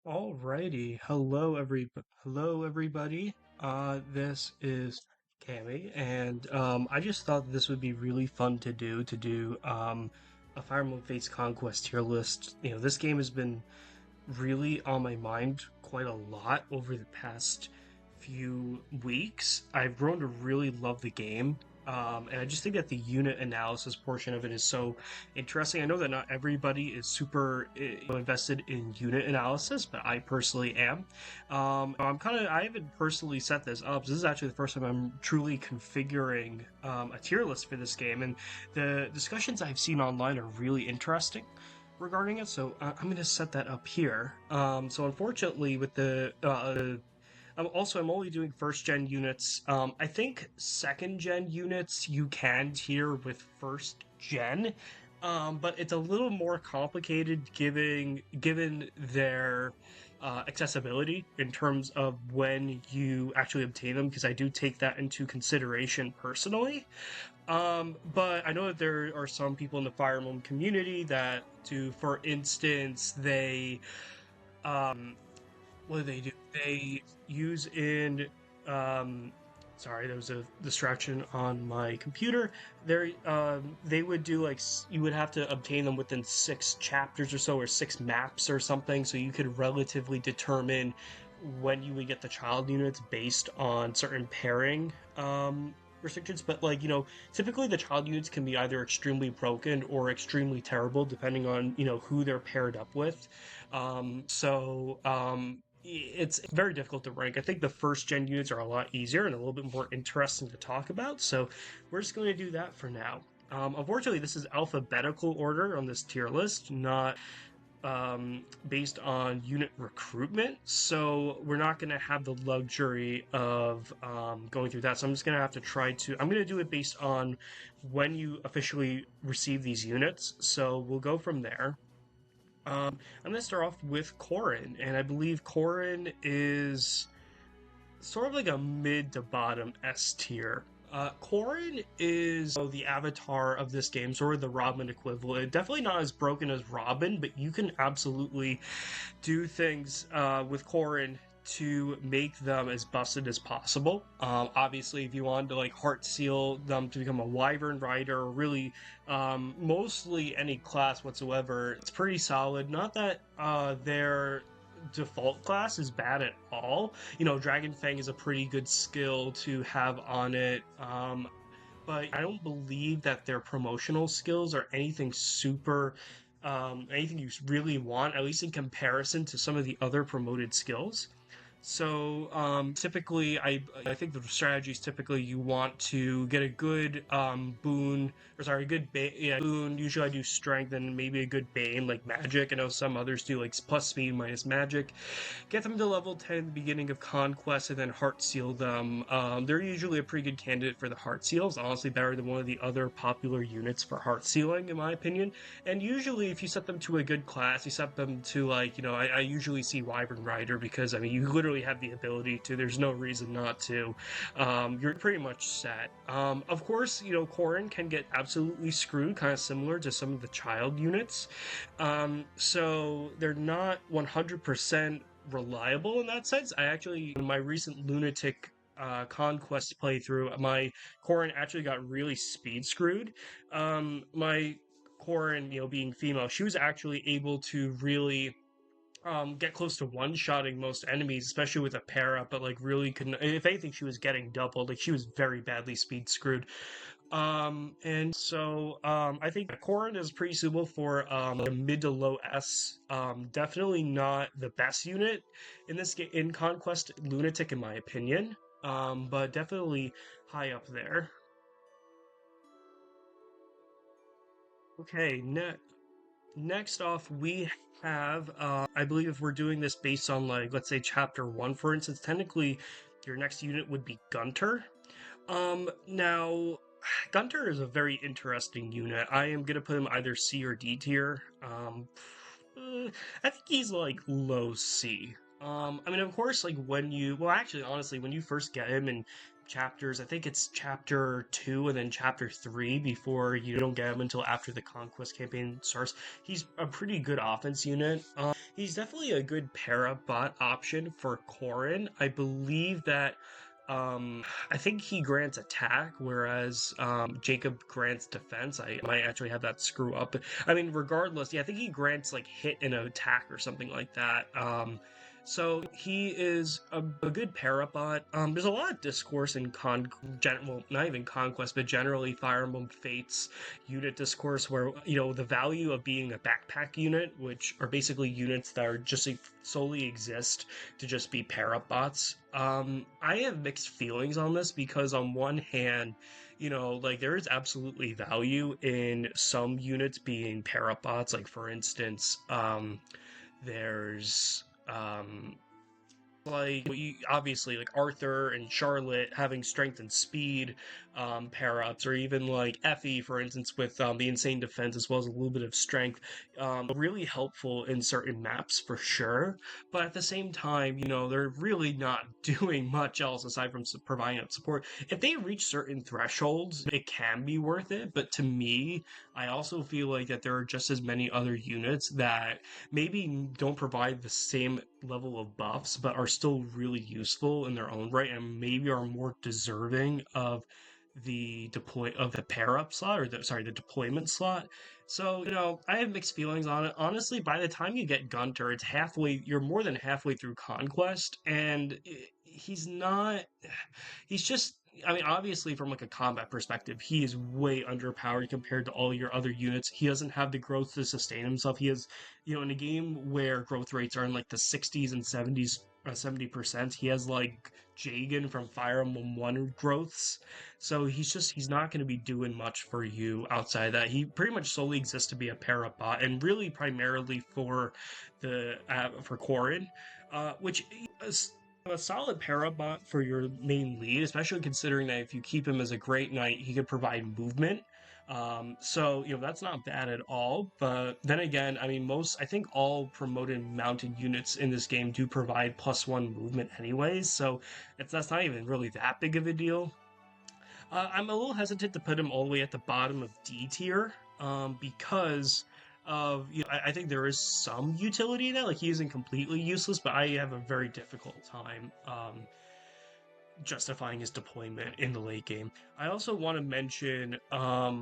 Alrighty, hello everybody. This is Cami, and I just thought this would be really fun to do a Fire Emblem Fates Conquest tier list. This game has been really on my mind quite a lot over the past few weeks. I've grown to really love the game. And I just think that the unit analysis portion of it is so interesting. I know that not everybody is super invested in unit analysis, but I personally am. I haven't personally set this up. This is actually the first time I'm truly configuring a tier list for this game, and the discussions I've seen online are really interesting regarding it, so I'm going to set that up here. So unfortunately, with I'm only doing first gen units. I think second gen units you can tier with first gen, but it's a little more complicated given their accessibility in terms of when you actually obtain them, because I do take that into consideration personally. But I know that there are some people in the Fire Emblem community that do, for instance, um, what do? They use in, um, sorry, there was a distraction on my computer. They would do you would have to obtain them within 6 chapters or so, or 6 maps or something, so you could relatively determine when you would get the child units based on certain pairing, restrictions. But typically the child units can be either extremely broken or extremely terrible depending on who they're paired up with. It's very difficult to rank. I think the first gen units are a lot easier and a little bit more interesting to talk about, so we're just going to do that for now. Unfortunately, this is alphabetical order on this tier list, not based on unit recruitment, so we're not going to have the luxury of going through that. So I'm just going to have to I'm going to do it based on when you officially receive these units, so we'll go from there. I'm going to start off with Corrin, and I believe Corrin is sort of like a mid to bottom S tier. Corrin is the avatar of this game, sort of the Robin equivalent. Definitely not as broken as Robin, but you can absolutely do things with Corrin to make them as busted as possible. Obviously, if you wanted to heart seal them to become a Wyvern Rider, or really mostly any class whatsoever, it's pretty solid. Not that their default class is bad at all. Dragon Fang is a pretty good skill to have on it. But I don't believe that their promotional skills are anything super, anything you really want, at least in comparison to some of the other promoted skills. So typically, I think the strategy is typically you want to get a good boon, or sorry, a good boon. Usually, I do strength and maybe a good bane like magic. I know some others do like plus speed minus magic. Get them to level 10 at the beginning of Conquest, and then Heart Seal them. They're usually a pretty good candidate for the Heart Seals, honestly better than one of the other popular units for Heart Sealing, in my opinion. And usually, if you set them to a good class, you set them to I usually see Wyvern Rider, because I mean, you literally have the ability to. There's no reason not to. You're pretty much set. Of course, Corrin can get absolutely screwed, kind of similar to some of the child units. So they're not 100% reliable in that sense. I actually, in my recent Lunatic Conquest playthrough, my Corrin actually got really speed screwed. My Corrin, being female, she was actually able to really get close to one-shotting most enemies, especially with a pair up, but really couldn't. If anything, she was getting doubled. She was very badly speed screwed. And so I think Corrin is pretty suitable for a mid to low S. Definitely not the best unit in this game in Conquest Lunatic, in my opinion. But definitely high up there. Okay, next off we have I believe if we're doing this based on let's say chapter 1, for instance, technically your next unit would be Gunter. Now Gunter is a very interesting unit. I am gonna put him either C or D tier. I think he's low C. I mean, of course, actually, honestly, when you first get him in chapters, I think it's chapter 2 and then chapter 3 before you don't get him until after the Conquest campaign starts. He's a pretty good offense unit. He's definitely a good para-bot option for Corrin. I believe that I think he grants attack, whereas Jacob grants defense. I might actually have that screw up. I mean, regardless, yeah, I think he grants like hit and attack or something like that. So he is a good parabot. There's a lot of discourse in well, not even Conquest, but generally Fire Emblem Fates unit discourse where, the value of being a backpack unit, which are basically units that are just solely exist to just be parabots. I have mixed feelings on this because on one hand, like there is absolutely value in some units being parabots. Like for instance, there's like obviously like Arthur and Charlotte having strength and speed pair ups, or even like Effie, for instance, with the insane defense as well as a little bit of strength, really helpful in certain maps for sure. But at the same time, they're really not doing much else aside from providing up support. If they reach certain thresholds, it can be worth it. But to me, I also feel like that there are just as many other units that maybe don't provide the same level of buffs, but are still really useful in their own right, and maybe are more deserving of the pair up slot, or the deployment slot. So, I have mixed feelings on it. Honestly, by the time you get Gunter, you're more than halfway through Conquest, and he's not, he's just, I mean, obviously, from like a combat perspective, he is way underpowered compared to all your other units. He doesn't have the growth to sustain himself. He has, in a game where growth rates are in like the 60s and 70%, he has like Jagan from Fire Emblem 1 growths. So he's not going to be doing much for you outside of that. He pretty much solely exists to be a parabot, and really primarily for Corrin, which is a solid parabot for your main lead, especially considering that if you keep him as a Great Knight, he could provide movement. So that's not bad at all. But then again, I mean, I think all promoted mounted units in this game do provide +1 movement anyways. So that's not even really that big of a deal. I'm a little hesitant to put him all the way at the bottom of D tier, because of, I think there is some utility in that. Like he isn't completely useless, but I have a very difficult time justifying his deployment in the late game. I also want to mention a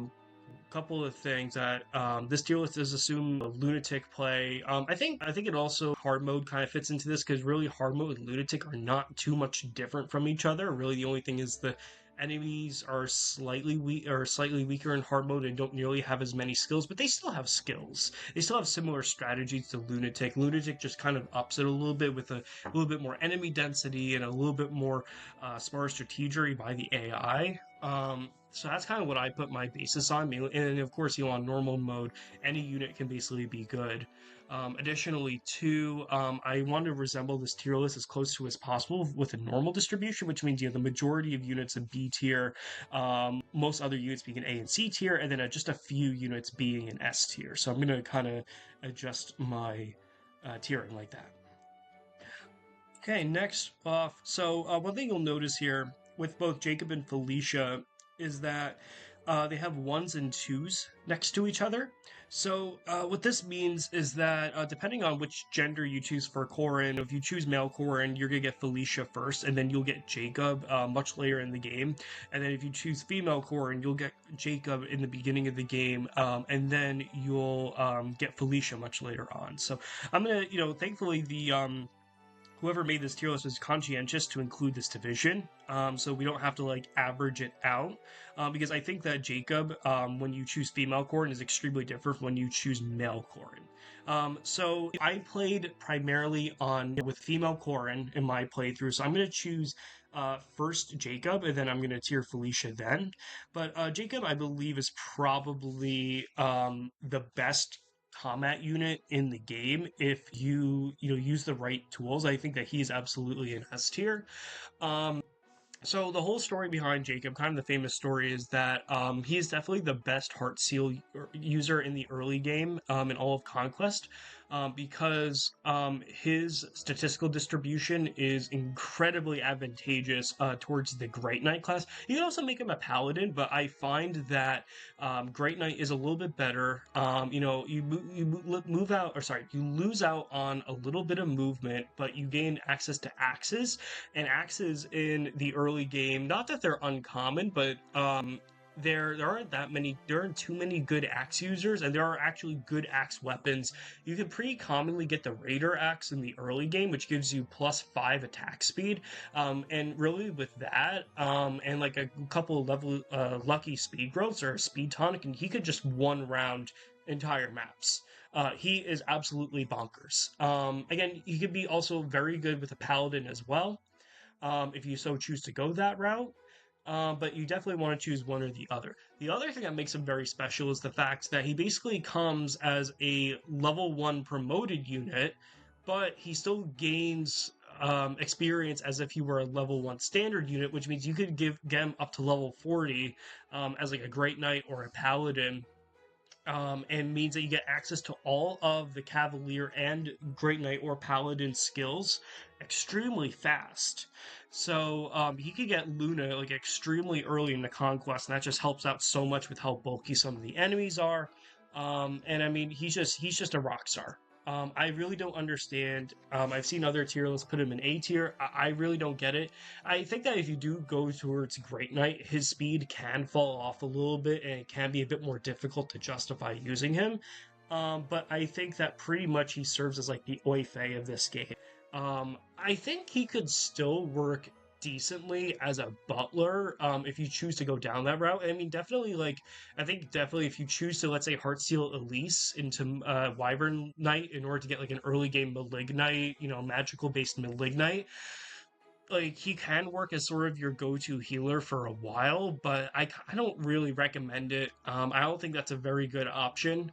couple of things that this tier list does assume a lunatic play. I think it also hard mode kind of fits into this, because really hard mode and lunatic are not too much different from each other. Really, the only thing is the enemies are slightly weaker in hard mode and don't nearly have as many skills, but they still have skills. They still have similar strategies to lunatic. Lunatic just kind of ups it a little bit with a little bit more enemy density and a little bit more smarter strategery by the AI. So that's kind of what I put my basis on. And of course, on normal mode, any unit can basically be good. Additionally, too, I want to resemble this tier list as close to as possible with a normal distribution, which means the majority of units in B tier, most other units being an A and C tier, and then just a few units being an S tier. So I'm going to kind of adjust my tiering like that. Okay, next off. So one thing you'll notice here with both Jacob and Felicia is that they have ones and twos next to each other. So what this means is that depending on which gender you choose for Corrin, if you choose male Corrin, you're going to get Felicia first, and then you'll get Jacob much later in the game. And then if you choose female Corrin, you'll get Jacob in the beginning of the game, and then you'll get Felicia much later on. So I'm going to, thankfully whoever made this tier list was conscientious to include this division, so we don't have to like average it out, because I think that Jacob, when you choose female Corrin, is extremely different from when you choose male Corrin. So I played primarily with female Corrin in my playthrough, so I'm going to choose first Jacob, and then I'm going to tier Felicia then. But Jacob, I believe, is probably the best combat unit in the game if you use the right tools. I think that he's absolutely an S tier. So the whole story behind Jacob, kind of the famous story, is that he's definitely the best heart seal user in the early game, in all of Conquest. because his statistical distribution is incredibly advantageous towards the Great Knight class. You can also make him a paladin, but I find that Great Knight is a little bit better. You know, move out, or sorry, you lose out on a little bit of movement, but you gain access to axes, and axes in the early game. Not that they're uncommon, but there aren't too many good axe users, and there are actually good axe weapons. You can pretty commonly get the Raider axe in the early game, which gives you +5 attack speed. And really with that, and like a couple of lucky speed growths or a speed tonic, and he could just one round entire maps. He is absolutely bonkers. Again, he could be also very good with a paladin as well, if you so choose to go that route. But you definitely want to choose one or the other. The other thing that makes him very special is the fact that he basically comes as a level 1 promoted unit, but he still gains experience as if he were a level 1 standard unit, which means you could get him up to level 40 as like a Great Knight or a Paladin, and means that you get access to all of the Cavalier and Great Knight or Paladin skills extremely fast. So he could get Luna like extremely early in the conquest, and that just helps out so much with how bulky some of the enemies are. And I mean, he's just a rock star. I really don't understand. I've seen other tier lists put him in A tier. I really don't get it. I think that if you do go towards Great Knight, his speed can fall off a little bit, and it can be a bit more difficult to justify using him. But I think that pretty much he serves as like the Oife of this game. I think he could still work decently as a butler, if you choose to go down that route. I mean, definitely, like, I think definitely if you choose to, let's say, Heartsteel Elise into Wyvern Knight in order to get like an early game Malignite, you know, magical based Malignite, like he can work as sort of your go-to healer for a while, but I don't really recommend it. I don't think that's a very good option.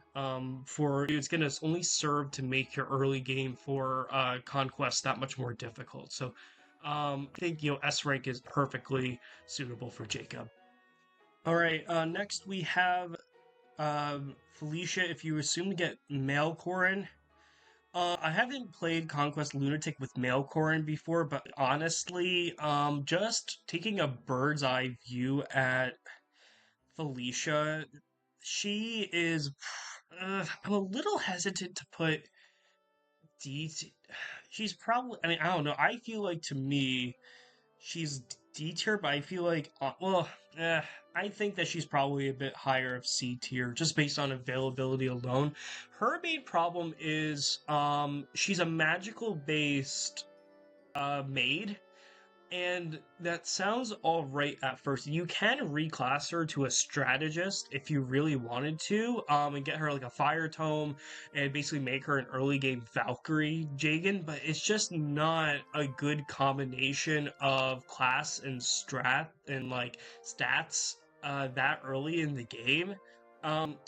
For it's gonna only serve to make your early game for conquest that much more difficult. So I think, you know, S rank is perfectly suitable for Jacob. All right, next we have Felicia. If you assume to get male Corin, I haven't played Conquest Lunatic with male Corin before, but honestly, just taking a bird's eye view at Felicia, she is. I'm a little hesitant to put D. She's probably. I mean, I don't know. I feel like to me, she's D tier, but I feel like, I think that she's probably a bit higher of C tier just based on availability alone. Her main problem is she's a magical based maid, and that sounds all right at first. You can reclass her to a strategist if you really wanted to, and get her like a fire tome and basically make her an early game Valkyrie Jagan, but it's just not a good combination of class and strat and like stats that early in the game.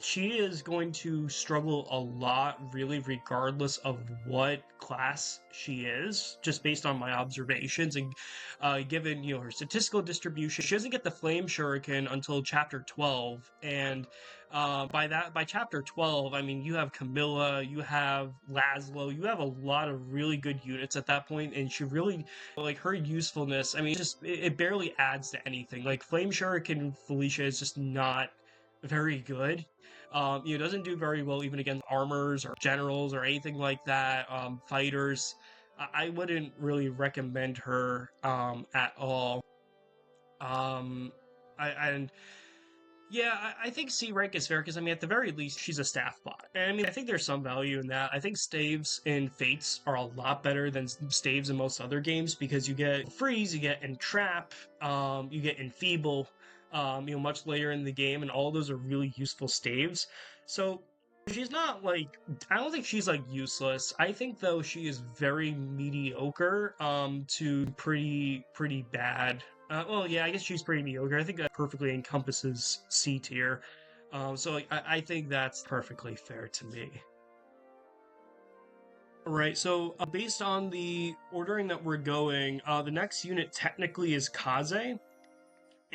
She is going to struggle a lot, really, regardless of what class she is, just based on my observations and given, you know, her statistical distribution. She doesn't get the flame shuriken until chapter 12, and by chapter 12, I mean, you have Camilla, you have Laszlo, you have a lot of really good units at that point, and she really, like, her usefulness, I mean, it barely adds to anything. Like, flame shuriken Felicia is just not very good. You know, doesn't do very well even against armors or generals or anything like that. Fighters, I wouldn't really recommend her at all. Um, and yeah, I think C rank is fair because I mean, at the very least, she's a staff bot, and I mean, I think there's some value in that. I think staves in Fates are a lot better than staves in most other games because you get freeze, you get entrap, you get enfeeble, you know, much later in the game, and all those are really useful staves. So she's not like, I don't think she's like useless. I think though she is very mediocre to pretty bad. Well, yeah, I guess she's pretty mediocre. I think that perfectly encompasses C tier. So like, I think that's perfectly fair to me. Right, so based on the ordering that we're going, the next unit technically is Kaze.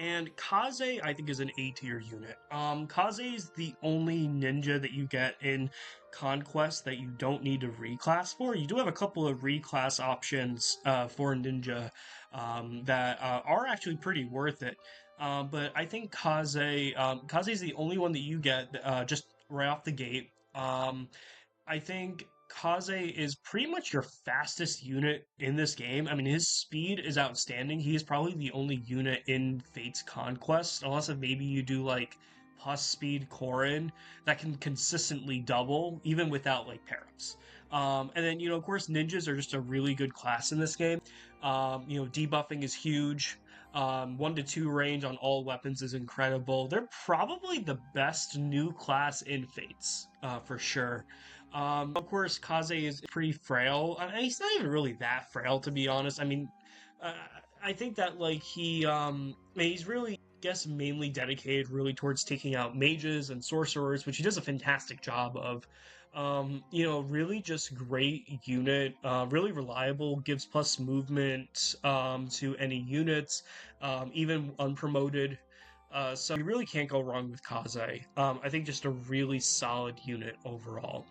And Kaze, I think, is an A tier unit. Kaze is the only ninja that you get in Conquest that you don't need to reclass for. You do have a couple of reclass options for ninja that are actually pretty worth it. But I think Kaze is the only one that you get just right off the gate. I think Kaze is pretty much your fastest unit in this game. I mean, his speed is outstanding. He is probably the only unit in Fate's Conquest, unless if maybe you do like plus speed Korin that can consistently double even without like pair-ups. And then, of course, ninjas are just a really good class in this game. Debuffing is huge. 1 to 2 range on all weapons is incredible. They're probably the best new class in Fates, for sure. Of course, Kaze is pretty frail. He's not even really that frail, to be honest. I mean, uh, I think that like he's really, I guess, mainly dedicated really towards taking out mages and sorcerers, which he does a fantastic job of. Really just great unit, really reliable, gives plus movement to any units, even unpromoted. So you really can't go wrong with Kaze. I think just a really solid unit overall.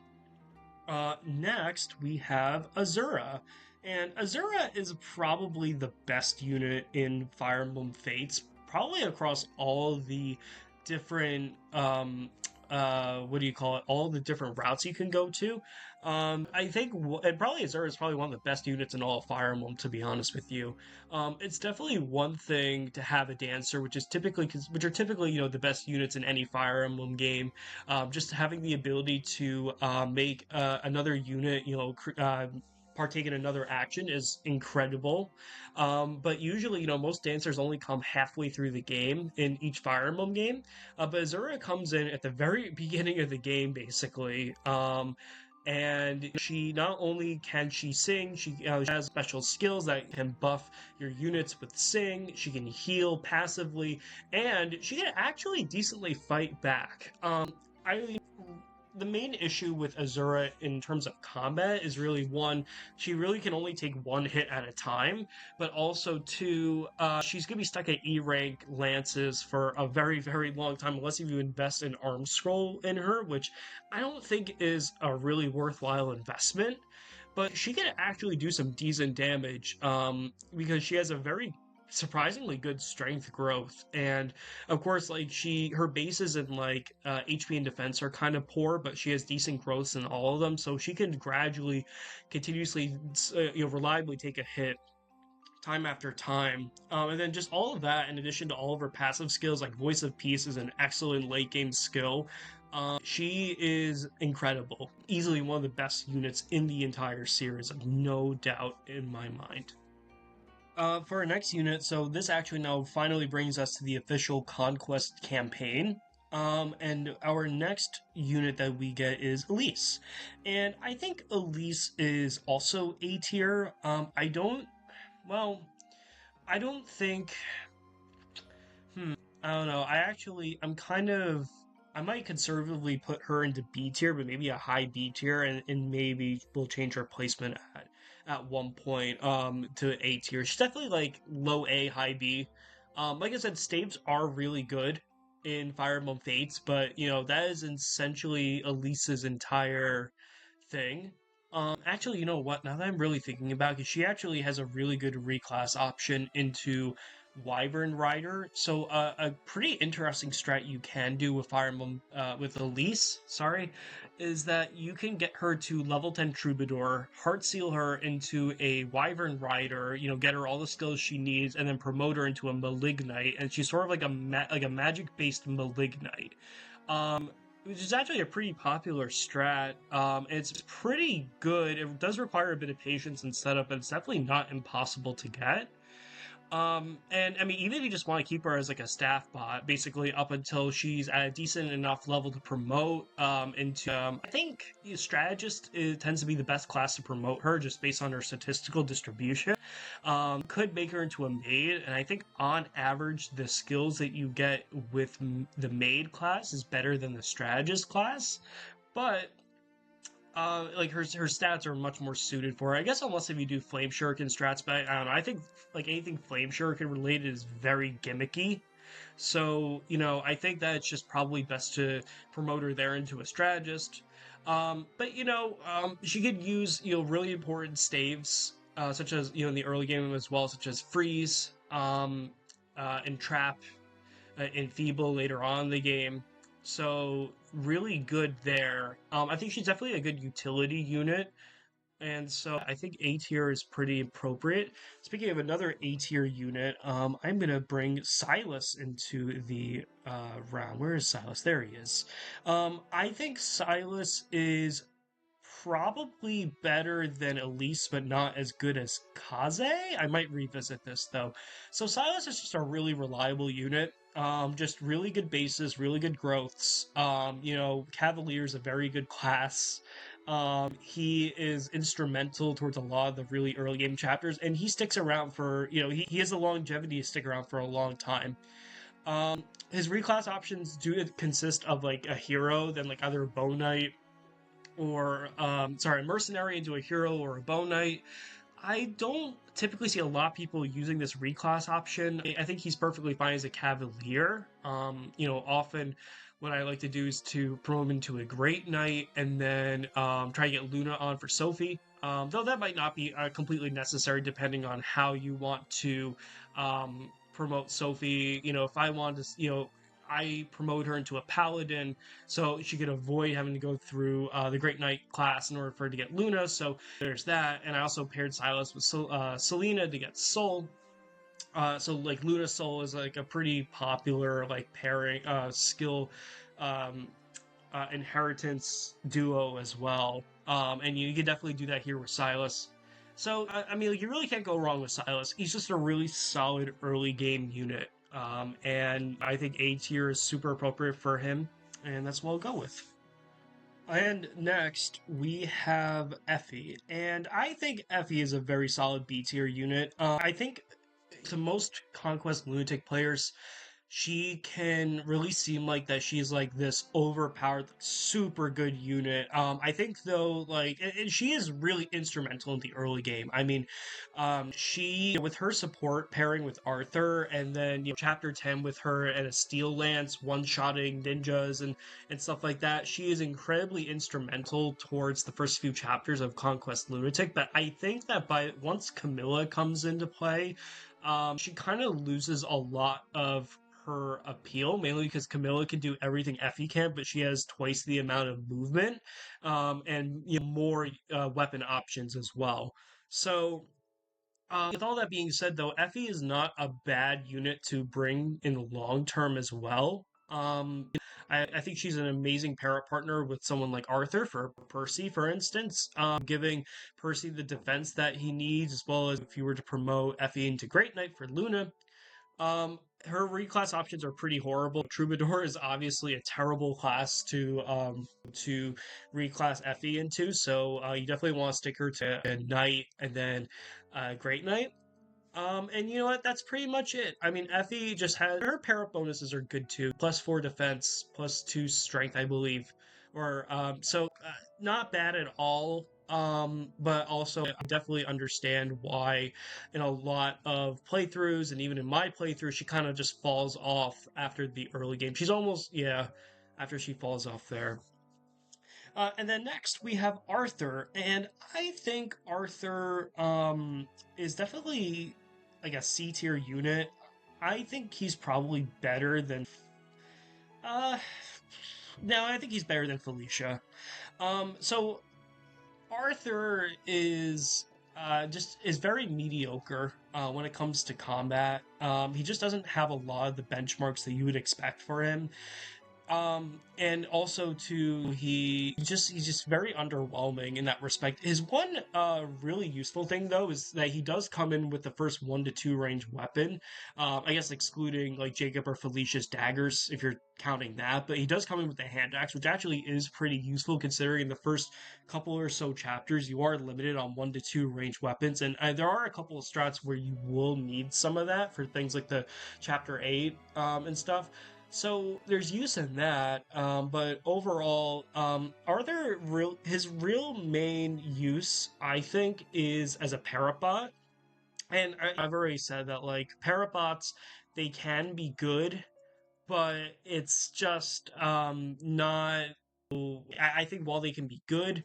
Next, we have Azura. And Azura is probably the best unit in Fire Emblem Fates, probably across all the different, what do you call it, all the different routes you can go to. I think, and probably Azura is probably one of the best units in all of Fire Emblem, to be honest with you. It's definitely one thing to have a dancer, which are typically, the best units in any Fire Emblem game. Just having the ability to make another unit, partake in another action is incredible. But usually, most dancers only come halfway through the game in each Fire Emblem game. But Azura comes in at the very beginning of the game, basically. And she not only can she sing, she has special skills that can buff your units with sing. She can heal passively, and she can actually decently fight back. I The main issue with Azura in terms of combat is really one, she really can only take one hit at a time, but also two, she's gonna be stuck at E rank lances for a very, very long time unless you invest an arm scroll in her, which I don't think is a really worthwhile investment. But she can actually do some decent damage because she has a very surprisingly good strength growth, and of course like her bases and like HP and defense are kind of poor, but she has decent growths in all of them, so she can gradually continuously reliably take a hit time after time. And then just all of that, in addition to all of her passive skills, like Voice of Peace is an excellent late game skill. She is incredible, easily one of the best units in the entire series, no doubt in my mind. For our next unit, so this actually now finally brings us to the official Conquest campaign. And our next unit that we get is Elise. And I think Elise is also A tier. Well, I don't think, I don't know. I might conservatively put her into B tier, but maybe a high B tier, and maybe we'll change her placement at one point to A tier. She's definitely like low A, high B. Like I said, staves are really good in Fire Emblem Fates, but that is essentially Elise's entire thing. Actually, you know what? Now that I'm really thinking about it, she actually has a really good reclass option into Wyvern Rider. So a pretty interesting strat you can do with Fire Emblem with Elise, sorry, is that you can get her to level 10 Troubadour, heart seal her into a Wyvern Rider, get her all the skills she needs, and then promote her into a Malignite, and she's sort of like a magic-based Malignite. Which is actually a pretty popular strat. It's pretty good. It does require a bit of patience and setup, but it's definitely not impossible to get. And I mean, even if you just want to keep her as like a staff bot, basically up until she's at a decent enough level to promote into, I think strategist tends to be the best class to promote her just based on her statistical distribution. Could make her into a maid, and I think on average the skills that you get with the maid class is better than the strategist class, but like her stats are much more suited for her. I guess unless if you do Flame Shuriken strats, but I don't know. I think like anything Flame Shuriken related is very gimmicky. So, I think that it's just probably best to promote her there into a strategist. But she could use really important staves, such as in the early game as well, such as freeze, and trap, and feeble later on in the game. So really good there. I think she's definitely a good utility unit. And so I think A tier is pretty appropriate. Speaking of another A tier unit, I'm gonna bring Silas into the round. Where is Silas? There he is. I think Silas is probably better than Elise, but not as good as Kaze. I might revisit this though. So Silas is just a really reliable unit. Just really good bases, really good growths. Cavalier's a very good class. He is instrumental towards a lot of the really early game chapters, and he sticks around for, he has the longevity to stick around for a long time. His reclass options do consist of like a hero, then like either a bow knight or a mercenary into a hero or a bow knight. I don't typically see a lot of people using this reclass option. I think he's perfectly fine as a cavalier. Often what I like to do is to promote him into a great knight and then try to get Luna on for Sophie. Though that might not be completely necessary depending on how you want to promote Sophie. If I want to, I promote her into a paladin so she could avoid having to go through the Great Knight class in order for her to get Luna. So there's that. And I also paired Silas with Selena to get Soul. So like Luna Soul is like a pretty popular like pairing skill um, inheritance duo as well. And you can definitely do that here with Silas. So I mean, like, you really can't go wrong with Silas. He's just a really solid early game unit. And I think A tier is super appropriate for him, and that's what I'll go with. And next, we have Effie. And I think Effie is a very solid B tier unit. I think to most Conquest Lunatic players, she can really seem like that she's like this overpowered, super good unit. I think though, like, and she is really instrumental in the early game. I mean, she with her support pairing with Arthur, and then chapter 10 with her and a steel lance one-shotting ninjas and stuff like that. She is incredibly instrumental towards the first few chapters of Conquest Lunatic. But I think that by once Camilla comes into play, she kind of loses a lot of her appeal, mainly because Camilla can do everything Effie can, but she has twice the amount of movement, and more weapon options as well. So, with all that being said, though, Effie is not a bad unit to bring in the long term as well. I think she's an amazing para partner with someone like Arthur for Percy, for instance, giving Percy the defense that he needs, as well as if you were to promote Effie into Great Knight for Luna. Her reclass options are pretty horrible. Troubadour is obviously a terrible class to reclass Effie into, so you definitely want to stick her to a Knight and then Great Knight. And you know what? That's pretty much it. I mean, Effie just has her para bonuses are good too. +4 defense, +2 strength, I believe. Or not bad at all. But also I definitely understand why in a lot of playthroughs and even in my playthrough, she kind of just falls off after the early game. She's almost, yeah, after she falls off there. And then next we have Arthur, and I think Arthur is definitely like a C tier unit. I think he's probably better than uh no, I think he's better than Felicia. So Arthur is just is very mediocre when it comes to combat. He just doesn't have a lot of the benchmarks that you would expect for him. And also too, he's just very underwhelming in that respect. His one really useful thing though is that he does come in with the first 1 to 2 range weapon. I guess excluding like Jacob or Felicia's daggers if you're counting that, but he does come in with the hand axe, which actually is pretty useful considering in the first couple or so chapters you are limited on 1 to 2 range weapons, and there are a couple of strats where you will need some of that for things like the chapter 8 and stuff. So there's use in that, but overall, his real main use, I think, is as a parabot. And I've already said that, like, parabots they can be good, but it's just not. I think while they can be good,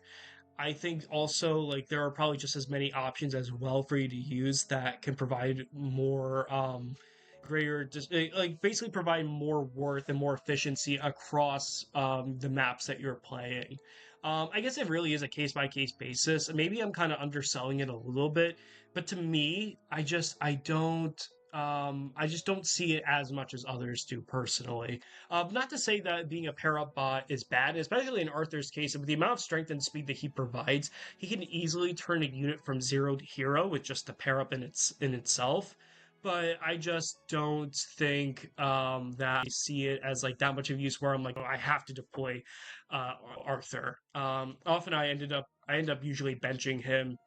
I think also like there are probably just as many options as well for you to use that can provide more greater like basically provide more worth and more efficiency across the maps that you're playing. I guess it really is a case by case basis. Maybe I'm kind of underselling it a little bit, but to me, I just don't see it as much as others do personally. Not to say that being a pair up bot is bad, especially in Arthur's case. With the amount of strength and speed that he provides, he can easily turn a unit from zero to hero with just a pair up in itself. But I just don't think that I see it as like that much of use where I'm like, oh, I have to deploy Arthur. Often I end up usually benching him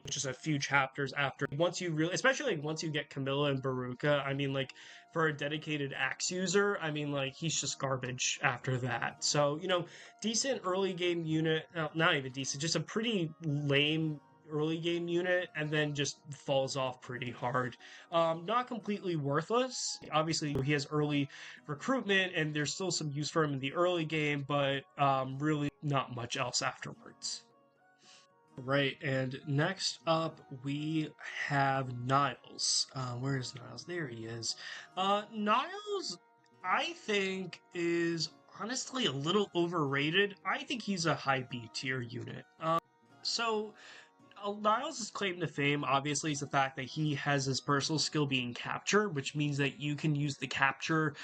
just a few chapters after. Once you really, especially like once you get Camilla and Baruka, I mean, like for a dedicated axe user, I mean, like he's just garbage after that. So decent early game unit, no, not even decent, just a pretty lame early game unit, and then just falls off pretty hard. Not completely worthless. Obviously, he has early recruitment, and there's still some use for him in the early game, but really not much else afterwards. Right, and next up we have Niles. Where is Niles? There he is. Niles, I think, is honestly a little overrated. I think he's a high B tier unit. So Niles' claim to fame obviously is the fact that he has his personal skill being capture, which means that you can use the capture,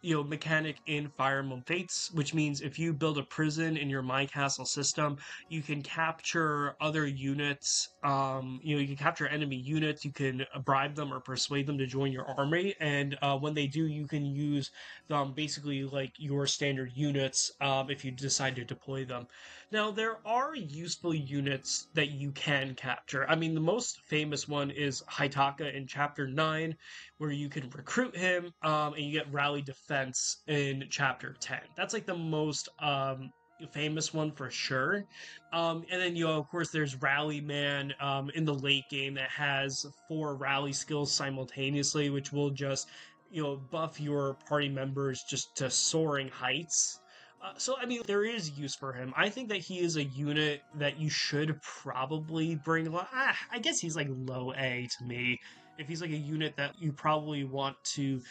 mechanic in Fire Emblem Fates. Which means if you build a prison in your My Castle system, you can capture other units. You can capture enemy units. You can bribe them or persuade them to join your army, and when they do, you can use them basically like your standard units if you decide to deploy them. Now, there are useful units that you can capture. I mean, the most famous one is Haitaka in Chapter 9, where you can recruit him, and you get Rally Defense in Chapter 10. That's like the most famous one for sure. And then, of course, there's Rally Man in the late game that has 4 rally skills simultaneously, which will just, buff your party members just to soaring heights. So, I mean, there is use for him. I think that he is a unit that you should probably bring. I guess he's like low A to me. If he's like a unit that you probably want to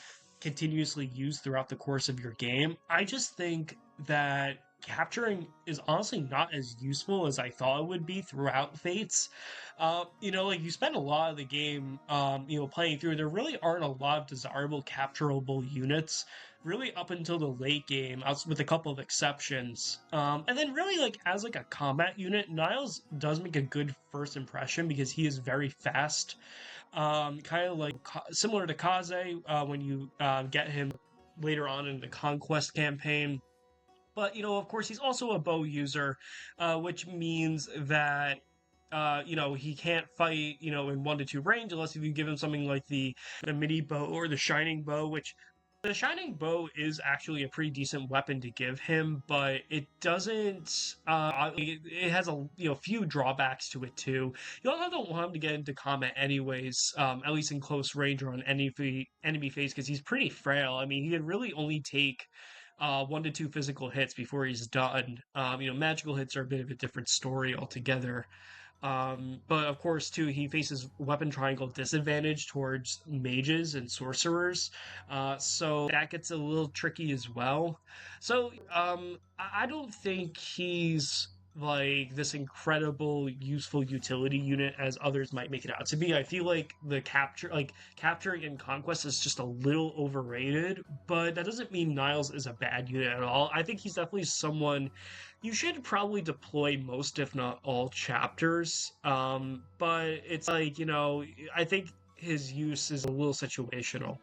continuously use throughout the course of your game, I just think that capturing is honestly not as useful as I thought it would be throughout Fates. Like you spend a lot of the game, playing through. There really aren't a lot of desirable capturable units really up until the late game, with a couple of exceptions. And then really like as like a combat unit, Niles does make a good first impression because he is very fast. Kind of like similar to Kaze when you get him later on in the Conquest campaign. But of course, he's also a bow user, which means that he can't fight, in 1 to 2 range unless if you give him something like the midi bow or the shining bow, which the shining bow is actually a pretty decent weapon to give him, but it doesn't. It has a few drawbacks to it too. You also don't want him to get into combat anyways, at least in close range or on enemy phase, because he's pretty frail. I mean, he can really only take 1 to 2 physical hits before he's done. Magical hits are a bit of a different story altogether. But of course, too, he faces weapon triangle disadvantage towards mages and sorcerers, so that gets a little tricky as well. So, I don't think he's like this incredible useful utility unit as others might make it out to be. I feel like capturing in Conquest is just a little overrated, but that doesn't mean Niles is a bad unit at all. I think he's definitely someone you should probably deploy most, if not all, chapters. But it's like, I think his use is a little situational.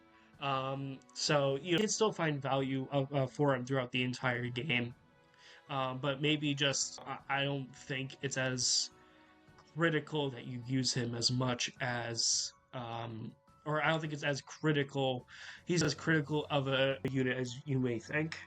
So you can still find value for him throughout the entire game. But maybe just, I don't think it's as critical that you use him as much as, or I don't think it's as critical. He's as critical of a unit as you may think.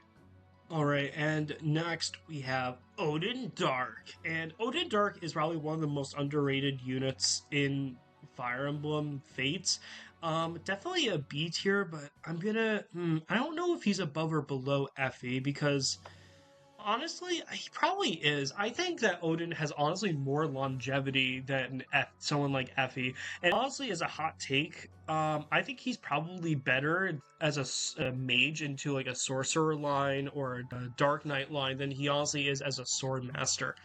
All right, and next we have Odin Dark. And Odin Dark is probably one of the most underrated units in Fire Emblem Fates. Definitely a B tier, but I don't know if he's above or below Effie because honestly, he probably is. I think that Odin has honestly more longevity than someone like Effie. And honestly, as a hot take, I think he's probably better as a mage into like a sorcerer line or a Dark Knight line than he honestly is as a sword master.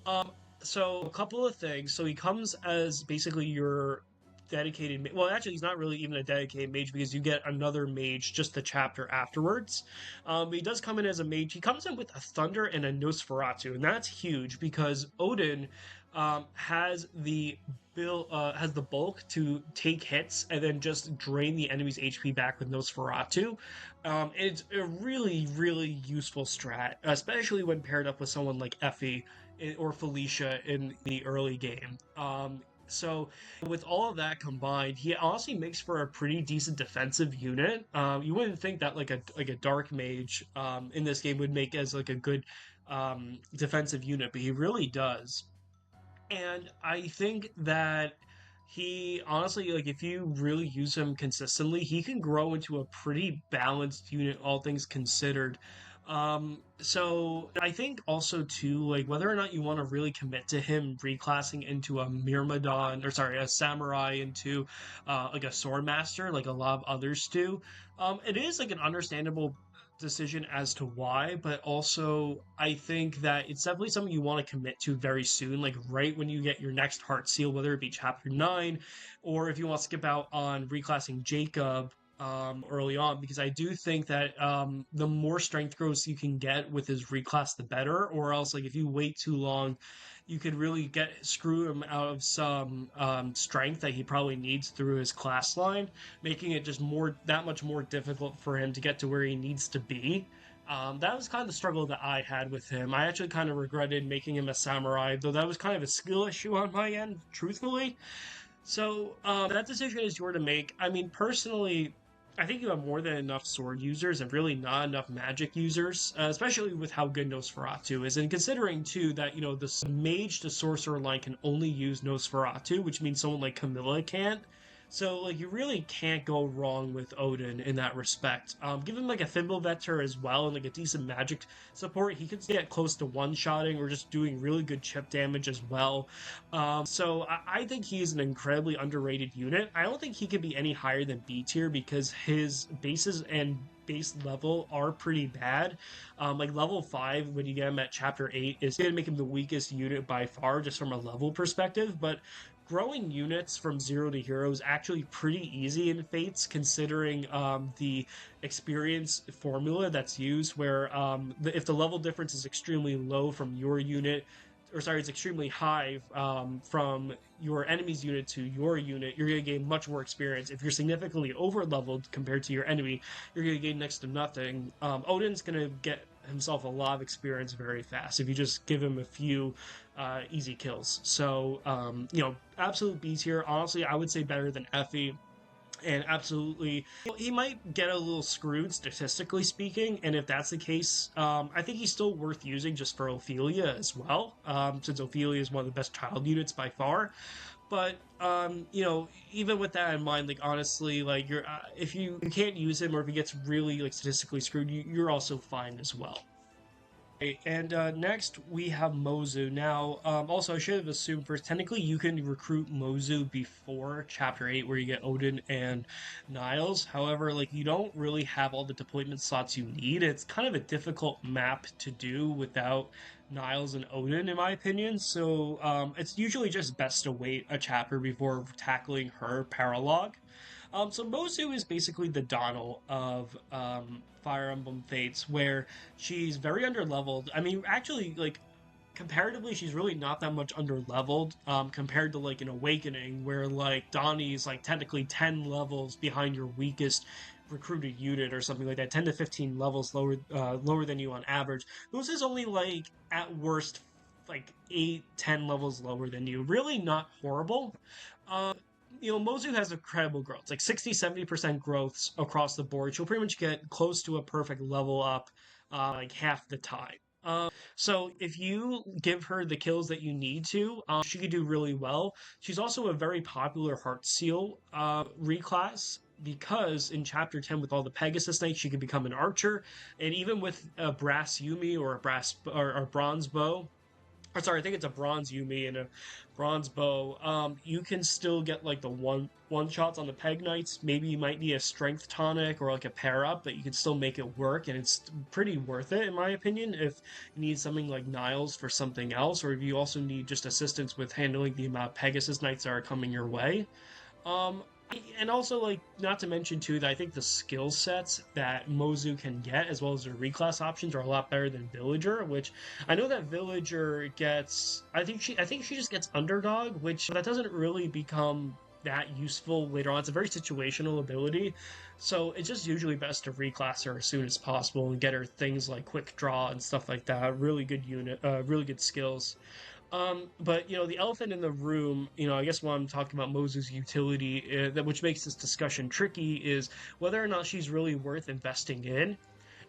Um, so a couple of things. So he comes as basically your dedicated. Well, actually, he's not really even a dedicated mage because you get another mage just the chapter afterwards. He does come in as a mage. He comes in with a Thunder and a Nosferatu, and that's huge because Odin has the has the bulk to take hits and then just drain the enemy's HP back with Nosferatu. It's a really, really useful strat, especially when paired up with someone like Effie or Felicia in the early game. So with all of that combined, he honestly makes for a pretty decent defensive unit. You wouldn't think that like a dark mage in this game would make as like a good defensive unit, but he really does. And I think that he honestly, like, if you really use him consistently, he can grow into a pretty balanced unit, all things considered. So I think also too, like whether or not you want to really commit to him reclassing into a Myrmidon or sorry, a samurai into like a sword master, like a lot of others do. It is like an understandable decision as to why, but also I think that it's definitely something you want to commit to very soon, like right when you get your next heart seal, whether it be chapter 9 or if you want to skip out on reclassing Jacob early on, because I do think that the more strength growth you can get with his reclass, the better, or else like if you wait too long, you could really get screw him out of some strength that he probably needs through his class line, making it just that much more difficult for him to get to where he needs to be. That was kind of the struggle that I had with him. I actually kind of regretted making him a samurai, though that was kind of a skill issue on my end, truthfully. So that decision is yours to make. I mean, personally, I think you have more than enough sword users and really not enough magic users, especially with how good Nosferatu is. And considering, too, that, you know, the mage to sorcerer line can only use Nosferatu, which means someone like Camilla can't. So, like, you really can't go wrong with Odin in that respect. Give him, like, a Fimbulvetter as well and, like, a decent magic support. He could get close to one-shotting or just doing really good chip damage as well. So I think he's an incredibly underrated unit. I don't think he could be any higher than B tier because his bases and base level are pretty bad. Like level 5, when you get him at chapter 8, is going to make him the weakest unit by far, just from a level perspective. But growing units from 0 to hero is actually pretty easy in Fates, considering the experience formula that's used, where if the level difference is extremely low from your unit, or sorry, it's extremely high from your enemy's unit to your unit, you're going to gain much more experience. If you're significantly over leveled compared to your enemy, you're going to gain next to nothing. Odin's going to get himself a lot of experience very fast if you just give him a few easy kills. So, you know, absolute B tier. Honestly, I would say better than Effie. And absolutely, he might get a little screwed statistically speaking. And if that's the case, I think he's still worth using just for Ophelia as well, since Ophelia is one of the best child units by far. But you know, even with that in mind, like honestly, like you're if you can't use him or if he gets really like statistically screwed, you're also fine as well. And next we have Mozu. Now, also I should have assumed first, technically you can recruit Mozu before Chapter 8 where you get Odin and Niles. However, like you don't really have all the deployment slots you need. It's kind of a difficult map to do without Niles and Odin, in my opinion. So it's usually just best to wait a chapter before tackling her paralog. So Mozu is basically the Donald of Fire Emblem Fates, where she's very underleveled. I mean, actually, like comparatively, she's really not that much underleveled compared to like an Awakening, where like Donnie's like technically 10 levels behind your weakest recruited unit or something like that, 10 to 15 levels lower than you on average. Moose is only like at worst like 8, 10 levels lower than you. Really not horrible. You know, Mozu has incredible growth, like 60-70% growths across the board. She'll pretty much get close to a perfect level up like half the time. So if you give her the kills that you need to, she could do really well. She's also a very popular Heart Seal reclass because in Chapter 10 with all the Pegasus Knights, she could become an archer. And even with a Brass Yumi or a Bronze Bow, or sorry, I think it's a bronze Yumi and a bronze bow. You can still get like the one shots on the Peg Knights. Maybe you might need a strength tonic or like a pair up, but you can still make it work, and it's pretty worth it in my opinion. If you need something like Niles for something else, or if you also need just assistance with handling the amount of Pegasus Knights that are coming your way. Um, and also, like, not to mention too that I think the skill sets that Mozu can get, as well as the reclass options, are a lot better than Villager. Which I know that Villager gets. I think she just gets Underdog, which that doesn't really become that useful later on. It's a very situational ability, so it's just usually best to reclass her as soon as possible and get her things like Quick Draw and stuff like that. Really good unit, really good skills. But the elephant in the room, I guess when I'm talking about Moses' utility, that which makes this discussion tricky, is whether or not she's really worth investing in.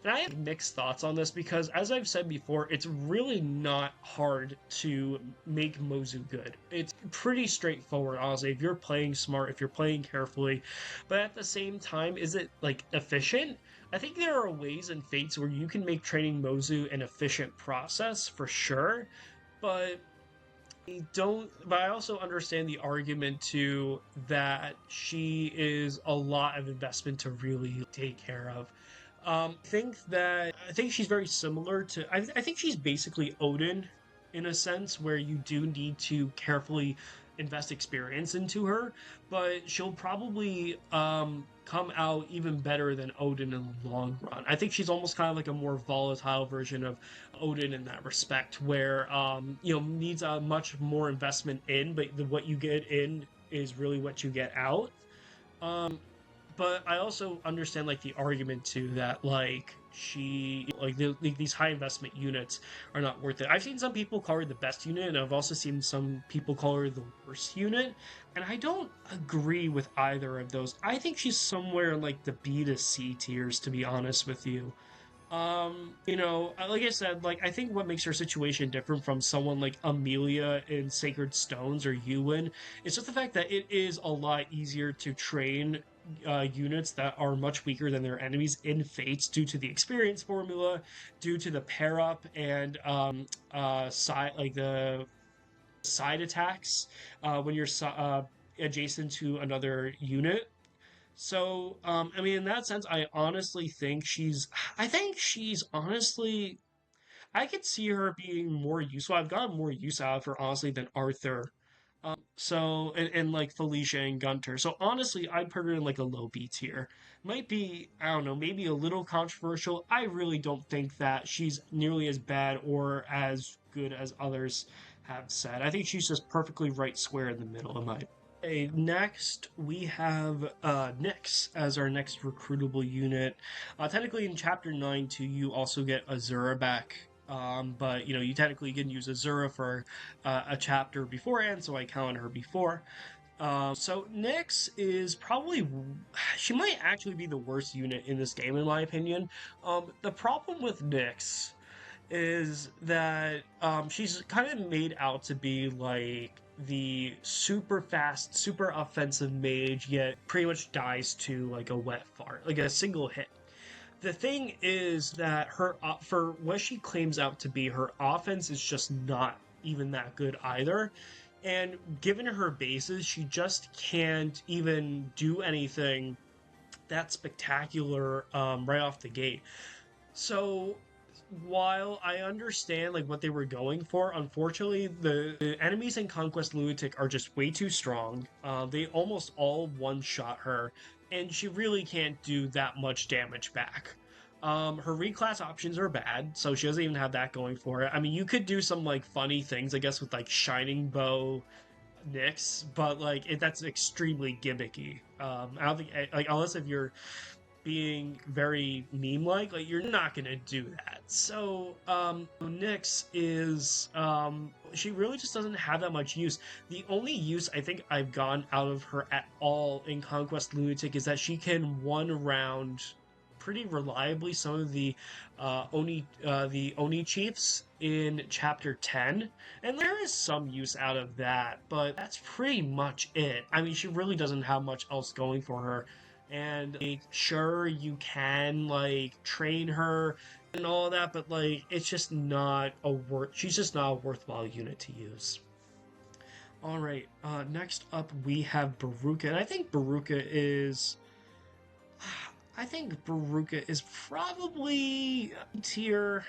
And I have mixed thoughts on this because, as I've said before, it's really not hard to make Mozu good. It's pretty straightforward, honestly, if you're playing smart, if you're playing carefully. But at the same time, is it like efficient? I think there are ways and fates where you can make training Mozu an efficient process for sure. But I also understand the argument too that she is a lot of investment to really take care of. I think she's very similar to. I think she's basically Odin, in a sense, where you do need to carefully invest experience into her, but she'll probably come out even better than Odin in the long run. I think she's almost kind of like a more volatile version of Odin in that respect, where needs a much more investment in, but what you get in is really what you get out. Um, but I also understand like the argument too that like these high investment units are not worth it. I've seen some people call her the best unit, and I've also seen some people call her the worst unit, and I don't agree with either of those. I think she's somewhere in like the B to C tiers, to be honest with you. Like I said, like I think what makes her situation different from someone like Amelia in Sacred Stones or Ewan is just the fact that it is a lot easier to train units that are much weaker than their enemies in Fates due to the experience formula, due to the pair up and side like the side attacks when you're adjacent to another unit. So, I mean, in that sense, I think she's honestly, I could see her being more useful. I've gotten more use out of her, honestly, than Arthur. And like Felicia and Gunter. So, honestly, I'd put her in like a low B tier. Might be, I don't know, maybe a little controversial. I really don't think that she's nearly as bad or as good as others have said. I think she's just perfectly right square in the middle, in my Okay, next we have Nyx as our next recruitable unit. Technically in Chapter 9 too, you also get Azura back. But you technically can use Azura for a chapter beforehand, so I counted her before. So Nyx is probably she might actually be the worst unit in this game in my opinion. The problem with Nyx is that she's kind of made out to be like the super fast, super offensive mage, yet pretty much dies to like a wet fart, like a single hit. The thing is that her, for what she claims out to be, her offense is just not even that good either. And given her bases, she just can't even do anything that spectacular right off the gate. So while I understand like what they were going for, unfortunately the enemies in Conquest Lunatic are just way too strong. They almost all one-shot her, and she really can't do that much damage back. Her reclass options are bad, so she doesn't even have that going for it. I mean, you could do some like funny things, I guess, with like Shining Bow Nyx, but like that's extremely gimmicky. I don't think like unless if you're being very meme like you're not gonna do that. So Nyx is she really just doesn't have that much use. The only use I think I've gotten out of her at all in Conquest Lunatic is that she can one round pretty reliably some of the Oni chiefs in chapter 10, and there is some use out of that, but that's pretty much it. I mean, she really doesn't have much else going for her. And like, sure, you can like train her and all that, but like it's just not a she's just not a worthwhile unit to use. All right, next up we have Baruka, and I think Baruka is probably tier,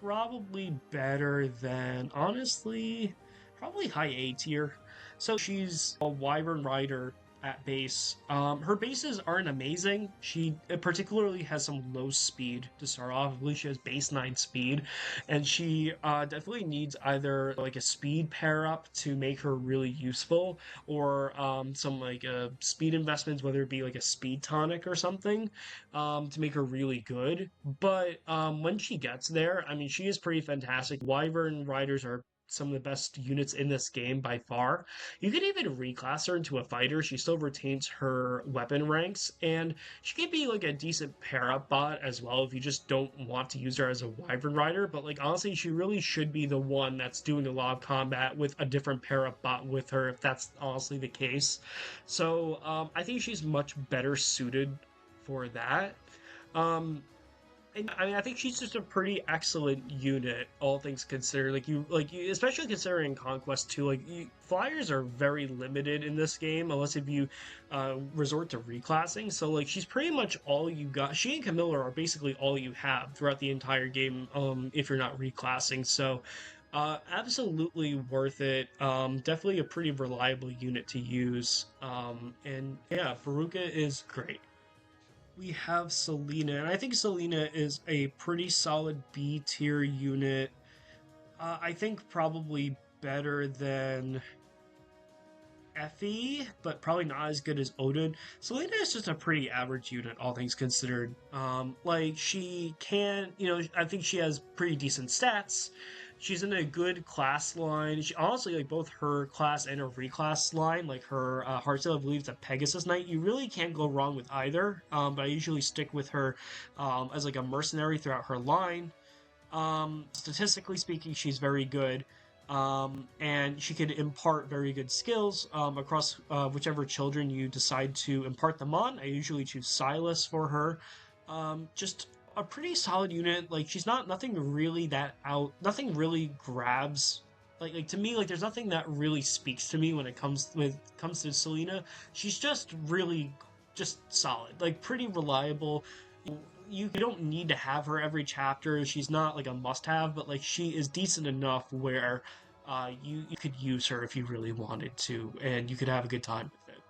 probably better than, honestly, probably high A tier. So she's a Wyvern Rider at base. Her bases aren't amazing. She particularly has some low speed to start off. I believe she has base 9 speed, and she definitely needs either like a speed pair up to make her really useful, or some like speed investments, whether it be like a speed tonic or something, to make her really good. But when she gets there, I mean, she is pretty fantastic. Wyvern Riders are some of the best units in this game by far. You can even reclass her into a fighter. She still retains her weapon ranks, and she can be like a decent pair up bot as well if you just don't want to use her as a Wyvern Rider. But like honestly, she really should be the one that's doing a lot of combat with a different pair up bot with her, if that's honestly the case. So I think she's much better suited for that. Um, and I mean, I think she's just a pretty excellent unit, all things considered. Especially considering Conquest 2, flyers are very limited in this game, unless if you resort to reclassing. So, like, she's pretty much all you got. She and Camilla are basically all you have throughout the entire game, if you're not reclassing. So, absolutely worth it. Definitely a pretty reliable unit to use. And yeah, Veruca is great. We have Selena, and I think Selena is a pretty solid B tier unit. I think probably better than Effie, but probably not as good as Odin. Selena is just a pretty average unit, all things considered. Like she can, I think she has pretty decent stats. She's in a good class line. She honestly, like both her class and her reclass line, like her Heartsteel, I believe it's a Pegasus Knight. You really can't go wrong with either. But I usually stick with her as like a mercenary throughout her line. Statistically speaking, she's very good. And she can impart very good skills across whichever children you decide to impart them on. I usually choose Silas for her. Just a pretty solid unit. Like she's not nothing really that out. Nothing really grabs. Like to me, like there's nothing that really speaks to me when it comes to Selena. She's just really just solid. Like pretty reliable. You don't need to have her every chapter. She's not like a must-have, but like she is decent enough where you could use her if you really wanted to, and you could have a good time with it.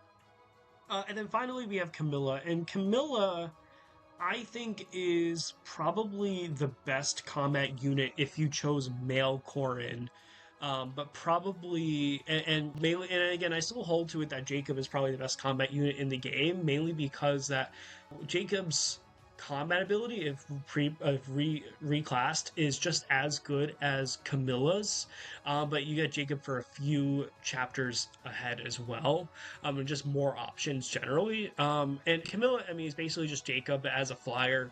And then finally we have Camilla, and Camilla I think is probably the best combat unit if you chose male Corin. But probably and mainly, and again I still hold to it that Jacob is probably the best combat unit in the game, mainly because that Jacob's combat ability, if reclassed, is just as good as Camilla's, but you get Jacob for a few chapters ahead as well, and just more options generally. And Camilla, I mean, is basically just Jacob as a flyer.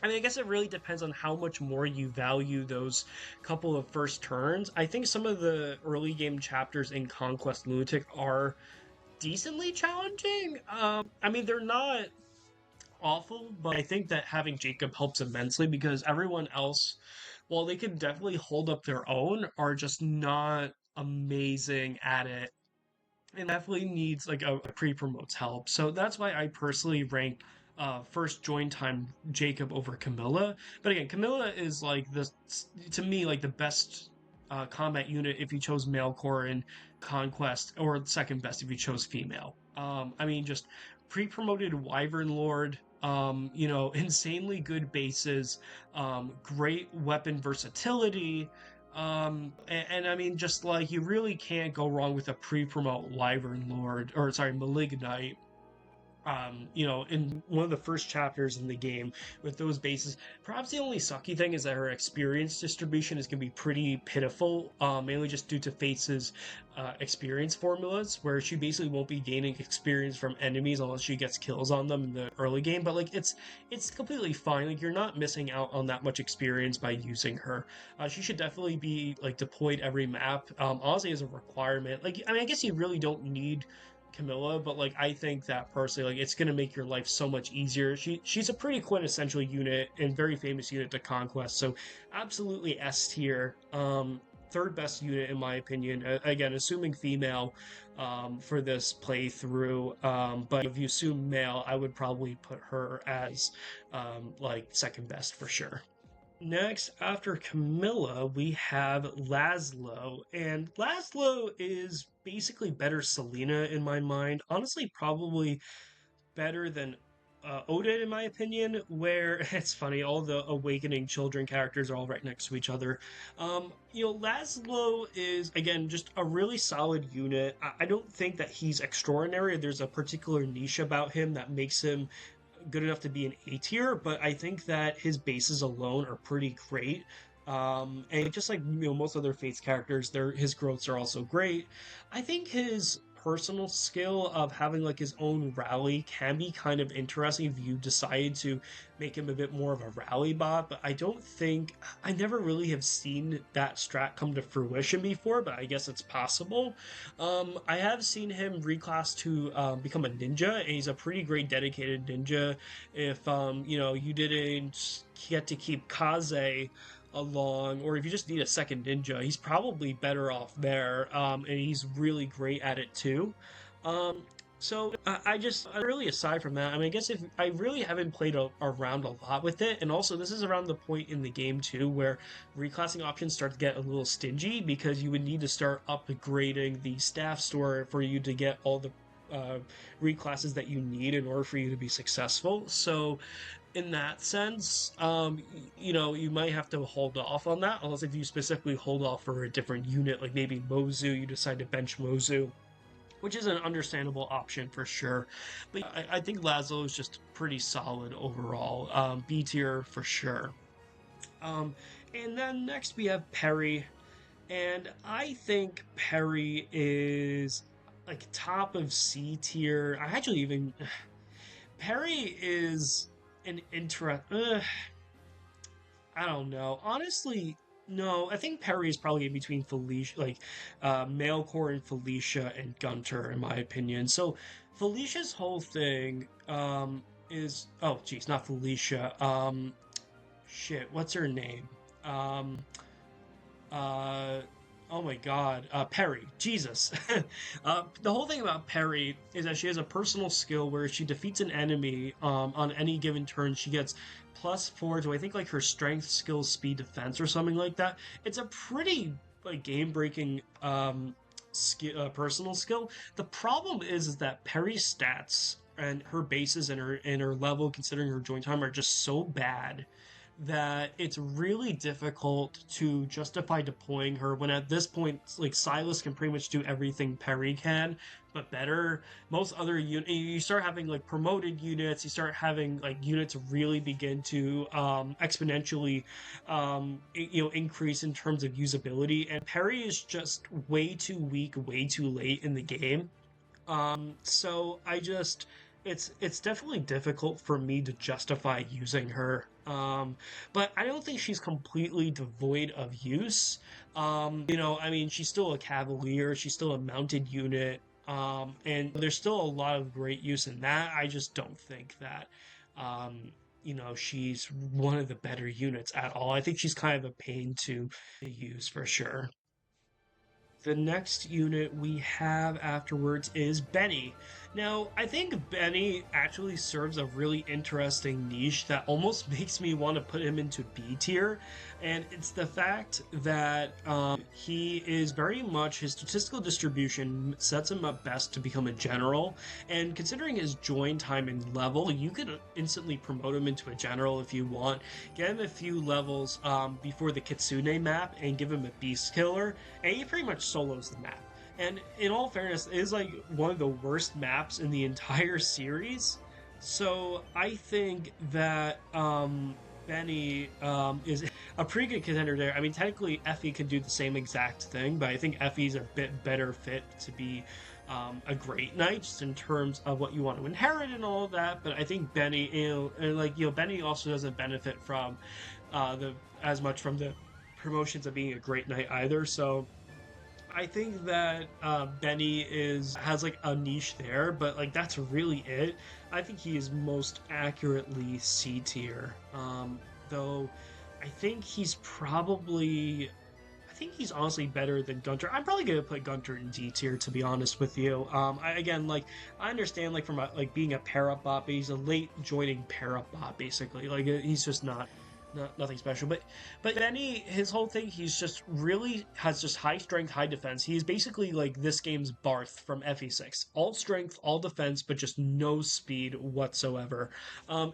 I mean, I guess it really depends on how much more you value those couple of first turns. I think some of the early game chapters in Conquest Lunatic are decently challenging. I mean, they're not awful, but I think that having Jacob helps immensely because everyone else, while they can definitely hold up their own, are just not amazing at it and definitely needs like a pre-promotes help. So that's why I personally rank first join time Jacob over Camilla. But again, Camilla is like this to me like the best combat unit if you chose male core in Conquest, or second best if you chose female. I mean, just pre-promoted Wyvern Lord, insanely good bases, great weapon versatility, and I mean, just like you really can't go wrong with a pre-promote Wyvern Lord, or sorry, Malignite. you know, in one of the first chapters in the game with those bases. Perhaps the only sucky thing is that her experience distribution is going to be pretty pitiful, mainly just due to Fate's experience formulas, where she basically won't be gaining experience from enemies unless she gets kills on them in the early game. But like, it's completely fine. Like, you're not missing out on that much experience by using her. She should definitely be like deployed every map. Honestly, as a requirement. Like, I mean, I guess you really don't need Camilla, but like I think that personally, like it's gonna make your life so much easier. She's a pretty quintessential unit and very famous unit to Conquest, so absolutely S tier. Third best unit in my opinion. Again, assuming female, for this playthrough. But if you assume male, I would probably put her as like second best for sure. Next, after Camilla, we have Laszlo. And Laszlo is basically better Selena in my mind. Honestly, probably better than Odin in my opinion, where it's funny, all the Awakening Children characters are all right next to each other. You know, Laszlo is, again, just a really solid unit. I don't think that he's extraordinary. There's a particular niche about him that makes him good enough to be an A tier, but I think that his bases alone are pretty great. And just like you know most other Fates characters, his growths are also great. I think his personal skill of having like his own rally can be kind of interesting if you decide to make him a bit more of a rally bot, but I never really have seen that strat come to fruition before, but I guess it's possible. I have seen him reclass to become a ninja, and he's a pretty great dedicated ninja. If you know, you didn't get to keep Kaze along, or if you just need a second ninja, he's probably better off there. And he's really great at it too. So I just really, aside from that, I mean, I guess if I really haven't played around a lot with it, and also this is around the point in the game too where reclassing options start to get a little stingy because you would need to start upgrading the staff store for you to get all the reclasses that you need in order for you to be successful. So in that sense, you know, you might have to hold off on that, unless if you specifically hold off for a different unit, like maybe Mozu, you decide to bench Mozu, which is an understandable option for sure. But I think Laszlo is just pretty solid overall. B tier for sure. Um, and then next we have Perry, and I think Perry is like top of C tier. I actually even Perry is an interest. I don't know. Honestly, no. I think Perry is probably in between Felicia, like Mailcore and Felicia and Gunter, in my opinion. So Felicia's whole thing is geez, not Felicia. Shit, what's her name? Um, uh, oh my God, Perry. Jesus. The whole thing about Perry is that she has a personal skill where she defeats an enemy on any given turn. She gets +4 to I think like her strength, skill, speed, defense, or something like that. It's a pretty like game breaking personal skill. The problem is that Perry's stats and her bases and her level, considering her joint time, are just so bad that it's really difficult to justify deploying her when at this point like Silas can pretty much do everything Perry can but better. Most other you start having like promoted units, you start having like units really begin to exponentially you know increase in terms of usability, and Perry is just way too weak way too late in the game. So I just it's definitely difficult for me to justify using her. But I don't think she's completely devoid of use. You know, I mean, she's still a cavalier, she's still a mounted unit, and there's still a lot of great use in that. I just don't think that, you know, she's one of the better units at all. I think she's kind of a pain to use for sure. The next unit we have afterwards is Benny. Now, I think Benny actually serves a really interesting niche that almost makes me want to put him into B tier, and it's the fact that he is very much, his statistical distribution sets him up best to become a general, and considering his join time and level, you could instantly promote him into a general if you want. Get him a few levels before the Kitsune map and give him a beast killer, and he pretty much solos the map. And in all fairness, it is like one of the worst maps in the entire series. So I think that Benny is a pretty good contender there. I mean, technically Effie could do the same exact thing, but I think Effie's a bit better fit to be a great knight just in terms of what you want to inherit and all of that. But I think Benny, and like Benny also doesn't benefit from the as much from the promotions of being a great knight either. So I think that Benny is has like a niche there, but like that's really it. I think he is most accurately C tier. Though I think he's probably I think he's honestly better than Gunter. I'm probably gonna put Gunter in D tier to be honest with you. Again, like I understand like from like being a para bot, but he's a late joining para bot basically. Like he's just not nothing special. But Benny, his whole thing, he's just really has just high strength, high defense. He's basically like this game's Barth from FE6. All strength, all defense, but just no speed whatsoever.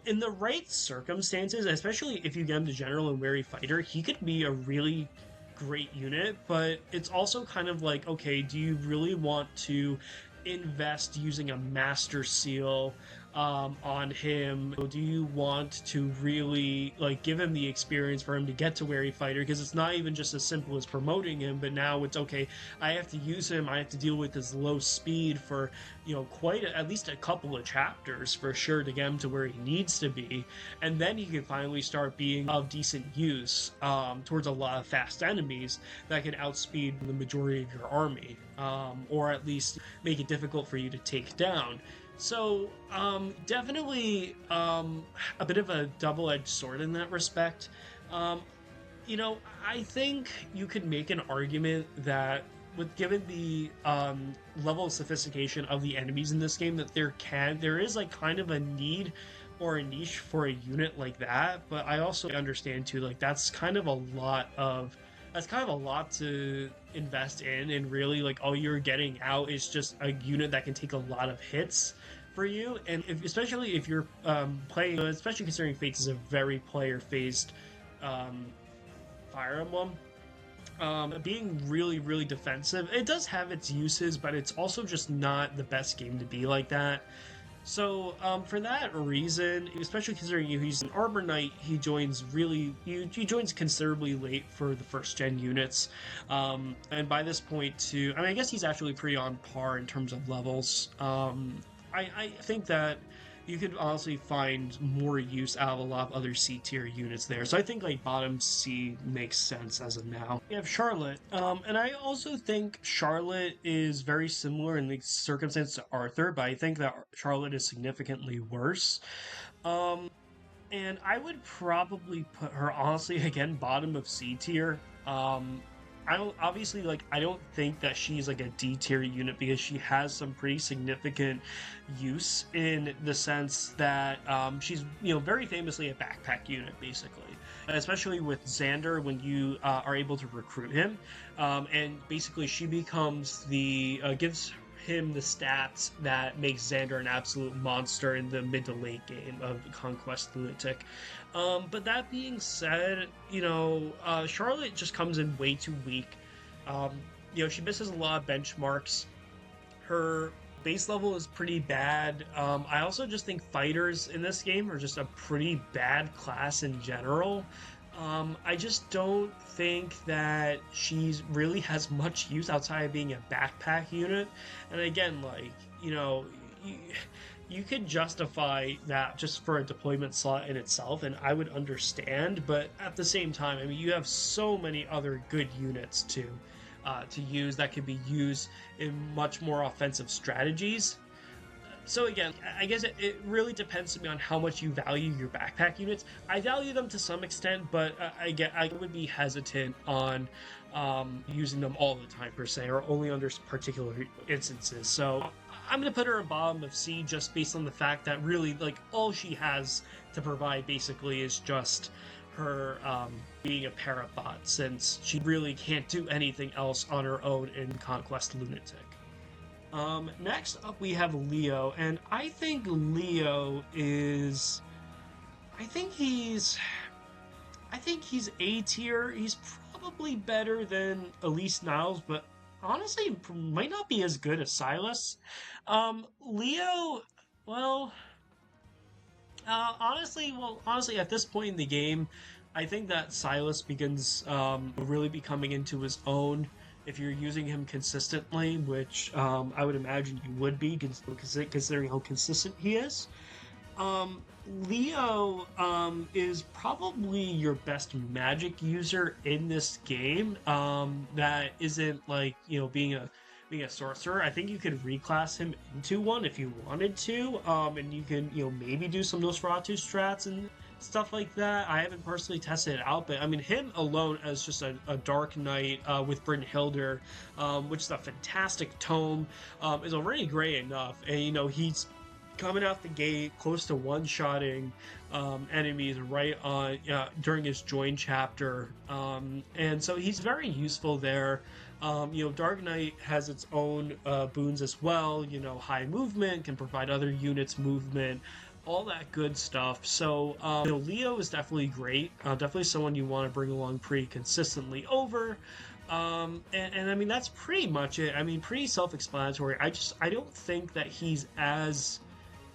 In the right circumstances, especially if you get him to general and wary fighter, he could be a really great unit, but it's also kind of like, okay, do you really want to invest using a master seal on him? Do you want to really like give him the experience for him to get to wary fighter? Because it's not even just as simple as promoting him, but now it's okay. I have to use him. I have to deal with his low speed for at least a couple of chapters for sure to get him to where he needs to be, and then he can finally start being of decent use towards a lot of fast enemies that can outspeed the majority of your army, or at least make it difficult for you to take down. So, definitely a bit of a double-edged sword in that respect. Um, I think you could make an argument that, with given the level of sophistication of the enemies in this game, that there is like kind of a need or a niche for a unit like that. But I also understand too, like that's kind of a lot to invest in, and really like all you're getting out is just a unit that can take a lot of hits for you, and especially if you're playing, especially considering Fates is a very player phased um, Fire Emblem. Being really, really defensive, it does have its uses, but it's also just not the best game to be like that. So, for that reason, especially considering he's an Arbor Knight, he joins considerably late for the first gen units, and by this point, too, I mean, I guess he's actually pretty on par in terms of levels. I think that you could honestly find more use out of a lot of other C tier units there. So I think like bottom C makes sense as of now. We have Charlotte, and I also think Charlotte is very similar in the circumstance to Arthur, but I think that Charlotte is significantly worse. Um, and I would probably put her honestly again bottom of C tier. I don't obviously like I don't think that she's like a D tier unit because she has some pretty significant use in the sense that she's very famously a backpack unit basically, especially with Xander when you are able to recruit him, and basically she becomes the gives him the stats that makes Xander an absolute monster in the mid to late game of Conquest Lunatic. But that being said, Charlotte just comes in way too weak. Um, she misses a lot of benchmarks. Her base level is pretty bad. I also just think fighters in this game are just a pretty bad class in general. I just don't think that she's really has much use outside of being a backpack unit. And again, like, you could justify that just for a deployment slot in itself, and I would understand. But at the same time, I mean, you have so many other good units to use that could be used in much more offensive strategies. So again, I guess it really depends to me on how much you value your backpack units. I value them to some extent, but I would be hesitant on using them all the time per se, or only under particular instances. So I'm gonna put her in bottom of C just based on the fact that really like all she has to provide basically is just her being a parabot, since she really can't do anything else on her own in Conquest Lunatic. Next up we have Leo, and I think Leo is, I think he's A tier. He's probably better than Elise Niles, but honestly might not be as good as Silas. Leo, well, honestly, at this point in the game, I think that Silas begins really becoming into his own if you're using him consistently, which I would imagine you would be, considering how consistent he is. Leo is probably your best magic user in this game. That isn't like being a sorcerer. I think you could reclass him into one if you wanted to. And you can maybe do some Nosferatu strats and stuff like that. I haven't personally tested it out, but I mean him alone as just a Dark Knight with Brynhildr, which is a fantastic tome, is already great enough. And he's coming out the gate close to one-shotting enemies right on during his join chapter, and so he's very useful there. Dark Knight has its own boons as well. High movement can provide other units movement, all that good stuff. So Leo is definitely great. Definitely someone you want to bring along pretty consistently over. And I mean that's pretty much it. I mean, pretty self-explanatory. I don't think that he's as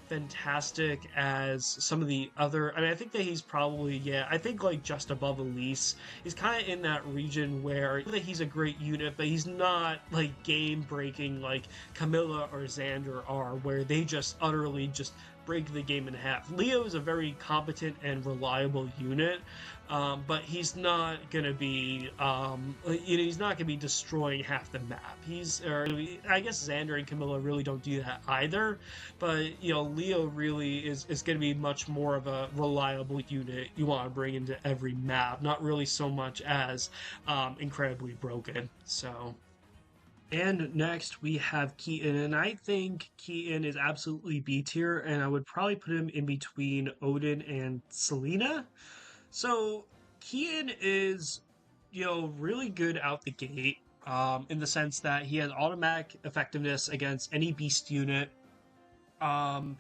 fantastic as some of the other. I mean, I think that he's probably, yeah, I think like just above Elise. He's kind of in that region where that he's a great unit, but he's not like game breaking like Camilla or Xander are, where they just utterly just break the game in half. Leo is a very competent and reliable unit, but he's not gonna be, he's not gonna be destroying half the map. I guess Xander and Camilla really don't do that either, but Leo really is gonna be much more of a reliable unit you want to bring into every map, not really so much as incredibly broken. So. And next we have Keaton, and I think Keaton is absolutely B tier, and I would probably put him in between Odin and Selena. So Keaton is, really good out the gate, in the sense that he has automatic effectiveness against any beast unit. Um,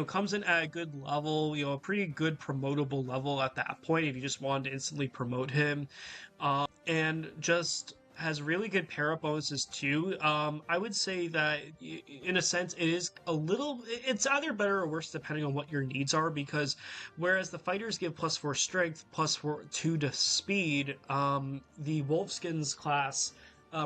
comes in at a good level, a pretty good promotable level at that point if you just wanted to instantly promote him. And just has really good para bonuses too. I would say that in a sense it's either better or worse depending on what your needs are, because whereas the fighters give +4 strength, +2 to speed, the Wolfskins class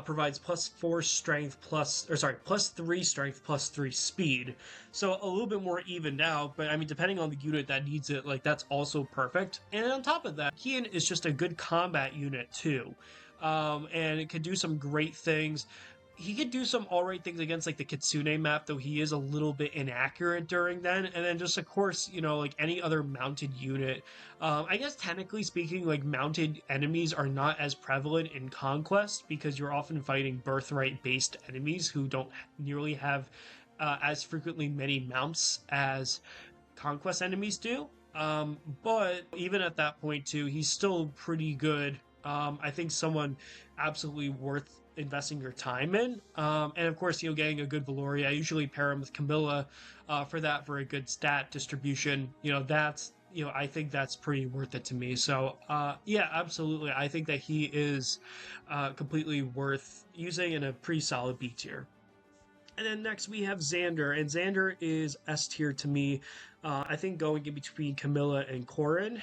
provides +4 strength +3 strength +3 speed. So a little bit more evened out, but I mean, depending on the unit that needs it, like that's also perfect. And on top of that, Kian is just a good combat unit too. And it could do some great things. He could do some alright things against like the Kitsune map, though he is a little bit inaccurate during then. And then just of course, like any other mounted unit. I guess technically speaking, like mounted enemies are not as prevalent in Conquest because you're often fighting birthright based enemies who don't nearly have as frequently many mounts as Conquest enemies do. But even at that point too, he's still pretty good. I think someone absolutely worth investing your time in. And of course, getting a good Valoria. I usually pair him with Camilla for a good stat distribution. I think that's pretty worth it to me. So, yeah, absolutely. I think that he is completely worth using in a pretty solid B tier. And then next we have Xander, and Xander is S tier to me. I think going in between Camilla and Corin,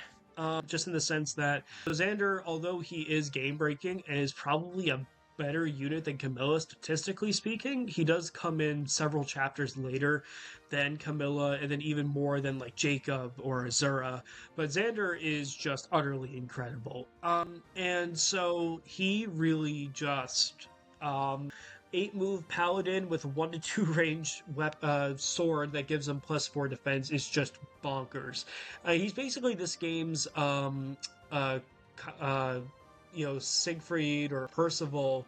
just in the sense that Xander, although he is game breaking and is probably a better unit than Camilla statistically speaking, he does come in several chapters later than Camilla, and then even more than like Jacob or Azura. But Xander is just utterly incredible. And so he really just 8-move paladin with 1 to 2 range sword that gives him +4 defense is just bonkers. He's basically this game's Siegfried or Percival,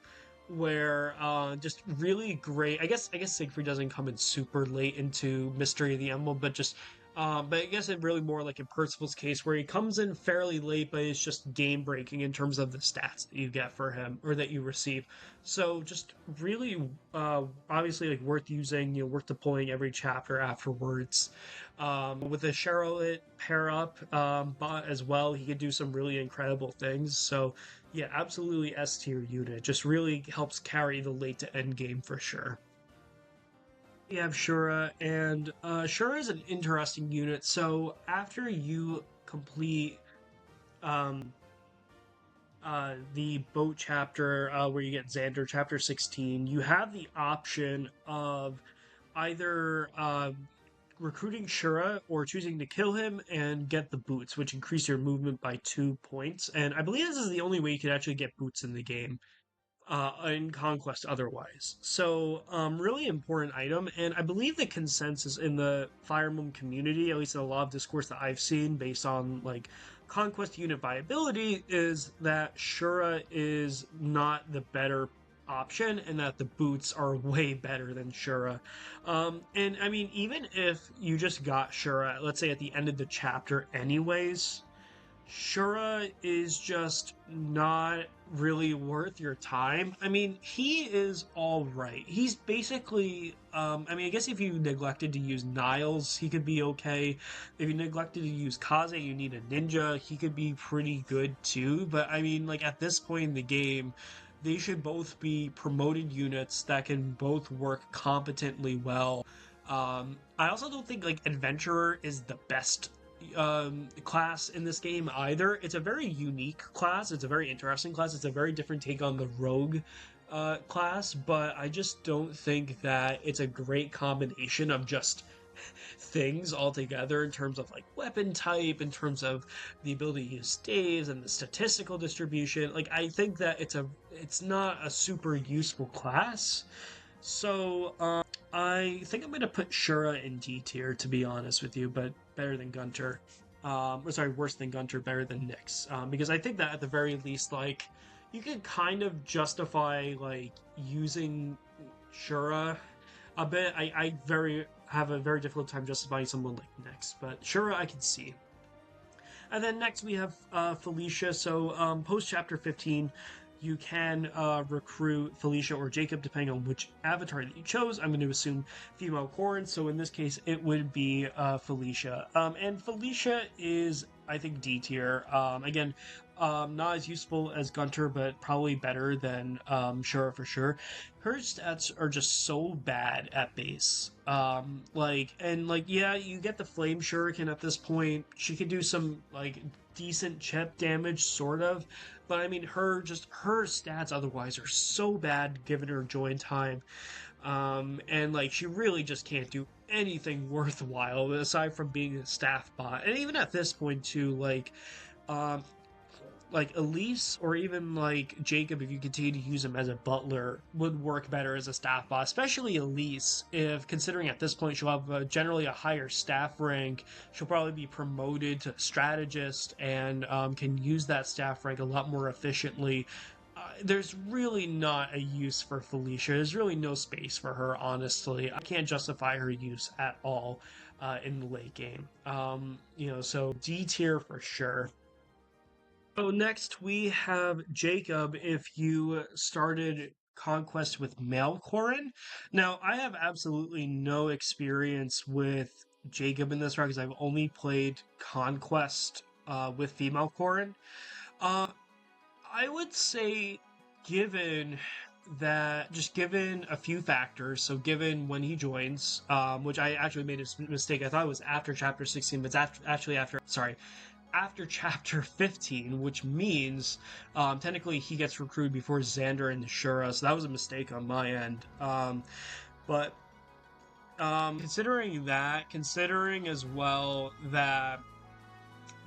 where just really great. I guess Siegfried doesn't come in super late into Mystery of the Emblem, but just But I guess it really more like in Percival's case, where he comes in fairly late, but it's just game breaking in terms of the stats that you get for him or that you receive. So just really, obviously, like worth using, worth deploying every chapter afterwards. With the Charlotte pair up bot as well, he could do some really incredible things. So yeah, absolutely S tier unit. Just really helps carry the late to end game for sure. We have Shura, and Shura is an interesting unit. So after you complete um, the boat chapter, where you get Xander, chapter 16, you have the option of either recruiting Shura or choosing to kill him and get the boots, which increase your movement by 2 points. And I believe this is the only way you can actually get boots in the game in Conquest otherwise. So, really important item, and I believe the consensus in the Fire Emblem community, at least in a lot of discourse that I've seen based on like Conquest unit viability, is that Shura is not the better option and that the boots are way better than Shura. And I mean, even if you just got Shura, let's say at the end of the chapter anyways, Shura is just not really worth your time. I mean, he is all right. He's basically, I mean, I guess if you neglected to use Niles, he could be okay. If you neglected to use Kaze, you need a ninja, he could be pretty good too. But I mean, like at this point in the game, they should both be promoted units that can both work competently well. I also don't think like Adventurer is the best class in this game either. It's a very unique class. It's a very interesting class. It's a very different take on the rogue class, but I just don't think that it's a great combination of just things altogether in terms of like weapon type, in terms of the ability to use staves and the statistical distribution. Like I think that it's not a super useful class. So I think I'm gonna put Shura in D tier to be honest with you, but better than Gunter. Or sorry, worse than Gunter, better than Nyx. Because I think that at the very least, like you could kind of justify like using Shura a bit. I very have a very difficult time justifying someone like Nyx, but Shura I can see. And then next we have Felicia. So post chapter 15, you can recruit Felicia or Jacob depending on which avatar that you chose. I'm going to assume female Corrin, so in this case it would be Felicia. And Felicia is, I think, D tier. Again, not as useful as Gunter, but probably better than Shura for sure. Her stats are just so bad at base. Yeah, you get the Flame Shuriken at this point. She can do some like decent chip damage, sort of. But I mean, her stats otherwise are so bad given her join time. And like she really just can't do anything worthwhile aside from being a staff bot. And even at this point too, um, like Elise or even like Jacob, if you continue to use him as a butler, would work better as a staff bot, especially Elise, if considering at this point she'll have generally a higher staff rank. She'll probably be promoted to strategist and can use that staff rank a lot more efficiently. There's really not a use for Felicia. There's really no space for her, honestly. I can't justify her use at all in the late game. So D tier for sure. So next we have Jacob if you started Conquest with male Corrin. Now, I have absolutely no experience with Jacob in this round because I've only played Conquest with female Corrin. Uh, I would say given given a few factors, so given when he joins, which I actually made a mistake. I thought it was after chapter 16, but it's actually after chapter 15, which means technically he gets recruited before Xander and Shura, so that was a mistake on my end. But considering as well that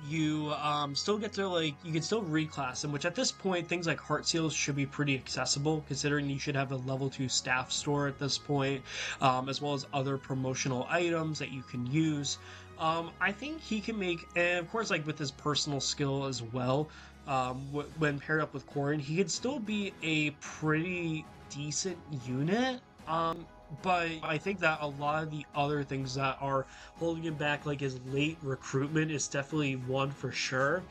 you still get to you can still reclass him, which at this point things like heart seals should be pretty accessible considering you should have a level 2 staff store at this point, as well as other promotional items that you can use. I think he can make, and of course like with his personal skill as well, when paired up with Corrin, he could still be a pretty decent unit. But I think that a lot of the other things that are holding him back, like his late recruitment, is definitely one for sure.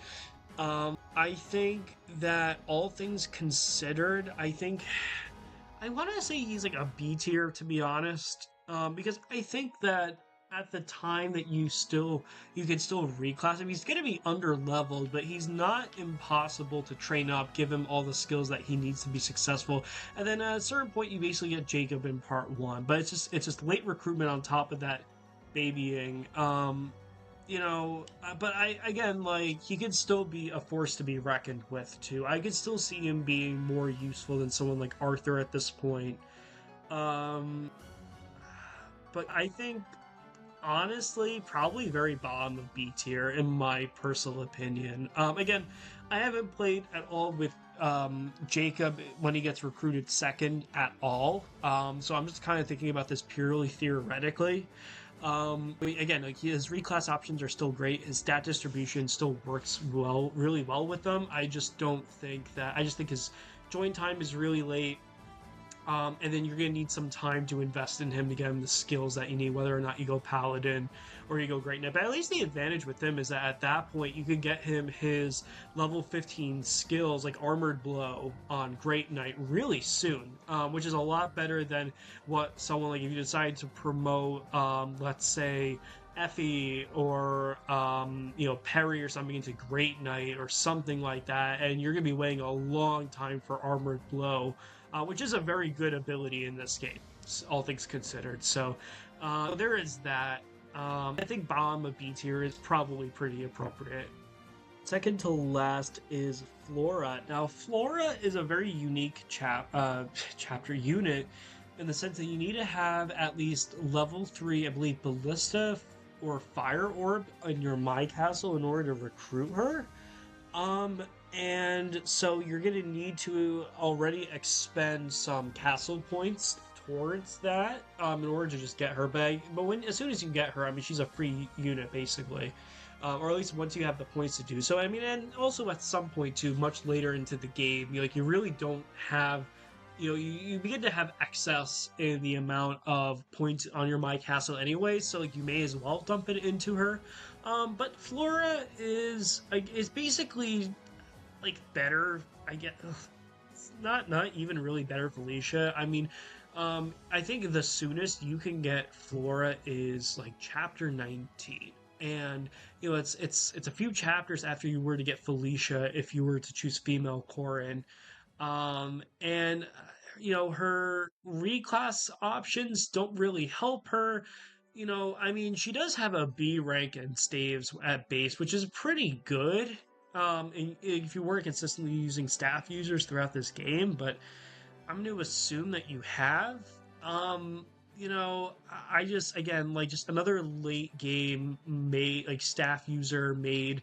I think that all things considered, I think I want to say he's like a B tier, to be honest, because I think that at the time that you can still reclass him. He's going to be under leveled, but he's not impossible to train up. Give him all the skills that he needs to be successful, and then at a certain point, you basically get Jacob in part one. But it's just late recruitment on top of that babying. But I again, like, he could still be a force to be reckoned with too. I could still see him being more useful than someone like Arthur at this point. Um, but I think honestly, probably very bottom of B tier in my personal opinion. Again, I haven't played at all with Jacob when he gets recruited second at all. So I'm just kind of thinking about this purely theoretically. Again, like his reclass options are still great. His stat distribution still works well, really well with them. I just don't think that. I just think his join time is really late. And then you're going to need some time to invest in him to get him the skills that you need, whether or not you go Paladin or you go Great Knight. But at least the advantage with him is that at that point, you can get him his level 15 skills, like Armored Blow on Great Knight, really soon, which is a lot better than what someone, like, if you decide to promote, let's say, Effie or Perry or something into Great Knight or something like that, and you're going to be waiting a long time for Armored Blow, which is a very good ability in this game, all things considered. So there is that. I think bottom of B tier is probably pretty appropriate. Second to last is Flora. Now, Flora is a very unique chapter unit in the sense that you need to have at least level 3, I believe, Ballista or Fire Orb in your My Castle in order to recruit her. And so you're going to need to already expend some castle points towards that in order to just get her back. But as soon as you get her, I mean, she's a free unit basically, or at least once you have the points to do so. I mean, and also at some point too, much later into the game, you really don't have. You begin to have excess in the amount of points on your My Castle anyway, so like you may as well dump it into her. But Flora is basically like better, I guess. It's not even really better Felicia. I mean, I think the soonest you can get Flora is like chapter 19. And it's a few chapters after you were to get Felicia if you were to choose female Corin. And her reclass options don't really help her. I mean, she does have a B rank and staves at base, which is pretty good. If you weren't consistently using staff users throughout this game, but I'm going to assume that you have. I just, again, like, just another late game made, like, staff user made.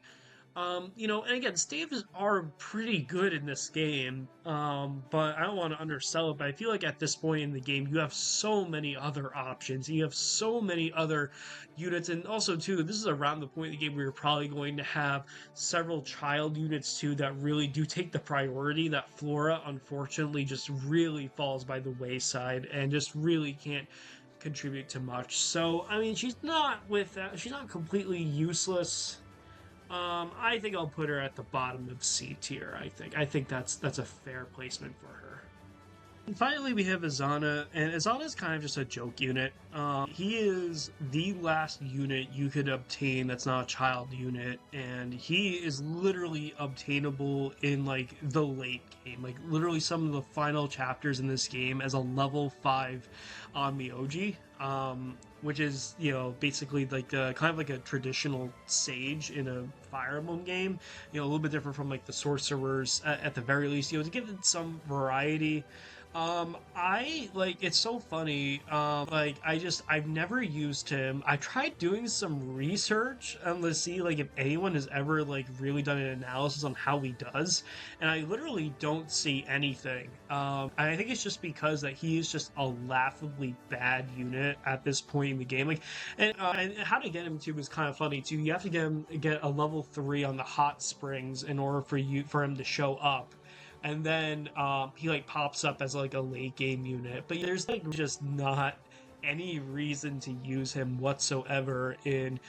And again, staves are pretty good in this game, but I don't want to undersell it, but I feel like at this point in the game, you have so many other options. You have so many other units, and also, too, this is around the point in the game where you're probably going to have several child units, too, that really do take the priority that Flora, unfortunately, just really falls by the wayside and just really can't contribute to much. So, I mean, she's not completely useless. I think I'll put her at the bottom of C tier. I think that's a fair placement for her. And finally, we have Azana, and Azana is kind of just a joke unit. He is the last unit you could obtain that's not a child unit, and he is literally obtainable in, like, the late game. Like, literally some of the final chapters in this game as a level 5 on Myoji, which is, basically like kind of like a traditional sage in a Fire Emblem game. A little bit different from, like, the sorcerers at the very least, to give it some variety. It's so funny. I've never used him. I tried doing some research to see, like, if anyone has ever, like, really done an analysis on how he does, and I literally don't see anything. I think it's just because that he is just a laughably bad unit at this point in the game. Like, and how to get him to is kind of funny too. You have to get a level 3 on the hot springs in order for him to show up. and then he like pops up as like a late game unit. But there's like just not any reason to use him whatsoever in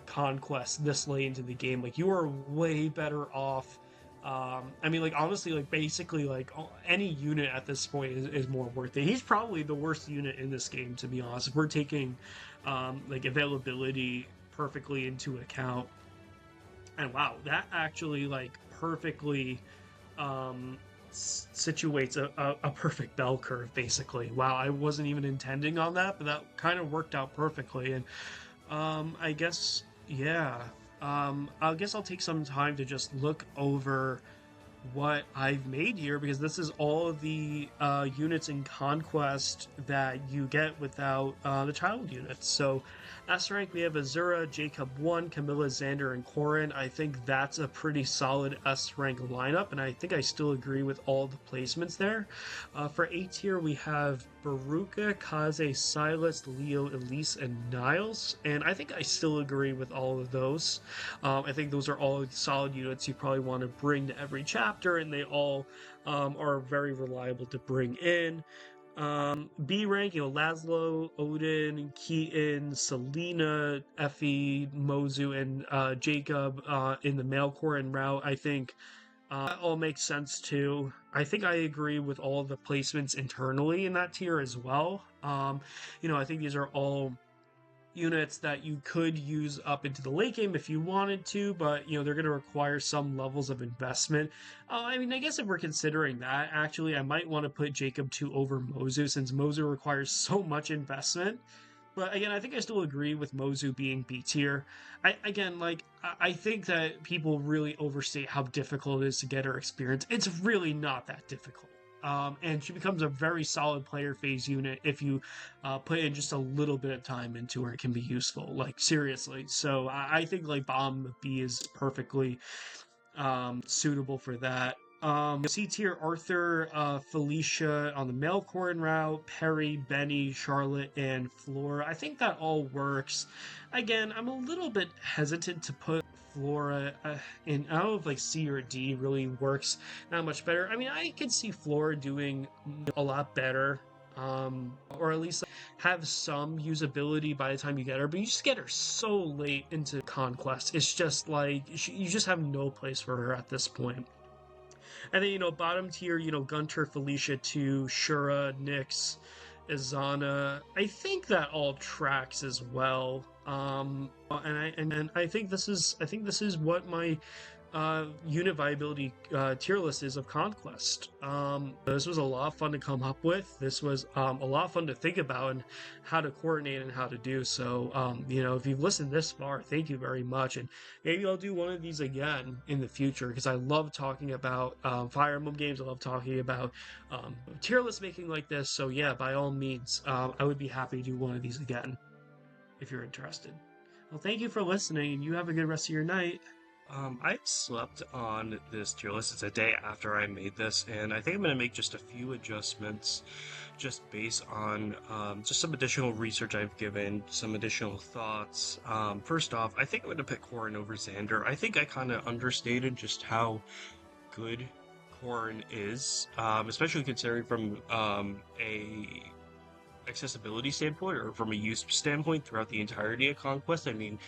Conquest this late into the game. Like you are way better off. I mean, like honestly, like basically, like any unit at this point is more worth it. He's probably the worst unit in this game, to be honest. If we're taking like availability perfectly into account, and wow, that actually like perfectly um, situates a perfect bell curve, basically. Wow, I wasn't even intending on that, but that kind of worked out perfectly. And I guess, yeah, I guess I'll take some time to just look over what I've made here because this is all of the units in Conquest that you get without the child units. So, S rank, we have Azura, Jacob 1, Camilla, Xander, and Corrin. I think that's a pretty solid S rank lineup, and I think I still agree with all the placements there. For A tier, we have Baruka, Kaze, Silas, Leo, Elise, and Niles, and I think I still agree with all of those. I think those are all solid units you probably want to bring to every chapter, and they all are very reliable to bring in. B rank, Laszlo, Odin, Keaton, Selena, Effie, Mozu, and Jacob in the male core and route. I think that all makes sense too. I think I agree with all of the placements internally in that tier as well. I think these are all units that you could use up into the late game if you wanted to, but they're going to require some levels of investment. I mean, I guess if we're considering that, actually, I might want to put Jacob 2 over Mozu since Mozu requires so much investment. But again, I think I still agree with Mozu being B tier. I think that people really overstate how difficult it is to get her experience. It's really not that difficult. And she becomes a very solid player phase unit if you put in just a little bit of time into her. It can be useful, like seriously. So I think like Bomb B is perfectly suitable for that. C tier Arthur, Felicia on the male core en route, Perry, Benny, Charlotte, and Flora. I think that all works. Again, I'm a little bit hesitant to put Flora in. I don't know if like C or D really works that much better. I mean, I could see Flora doing a lot better. Or at least have some usability by the time you get her, but you just get her so late into Conquest. It's just like you just have no place for her at this point. And then, bottom tier, Gunter, Felicia 2, Shura, Nyx, Izana. I think that all tracks as well. And I think this is what my unit viability tier list is of Conquest. This was a lot of fun to come up with. This was a lot of fun to think about and how to coordinate and how to do. So, if you've listened this far, thank you very much. And maybe I'll do one of these again in the future because I love talking about Fire Emblem games. I love talking about tier list making like this. So, yeah, by all means, I would be happy to do one of these again if you're interested. Well, thank you for listening, and you have a good rest of your night. I slept on this tier list. It's a day after I made this, and I think I'm going to make just a few adjustments just based on just some additional research I've given, some additional thoughts. First off, I think I'm going to pick Corrin over Xander. I think I kind of understated just how good Corrin is, especially considering from a accessibility standpoint or from a use standpoint throughout the entirety of Conquest. I mean,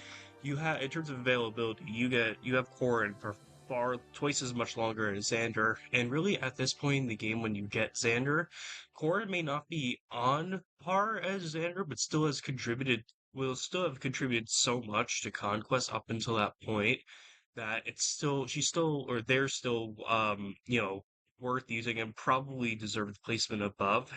you have in terms of availability, you have Corrin for far twice as much longer as Xander, and really at this point in the game when you get Xander, Corrin may not be on par as Xander, but will still have contributed so much to Conquest up until that point that she's still or they're still worth using and probably deserved placement above.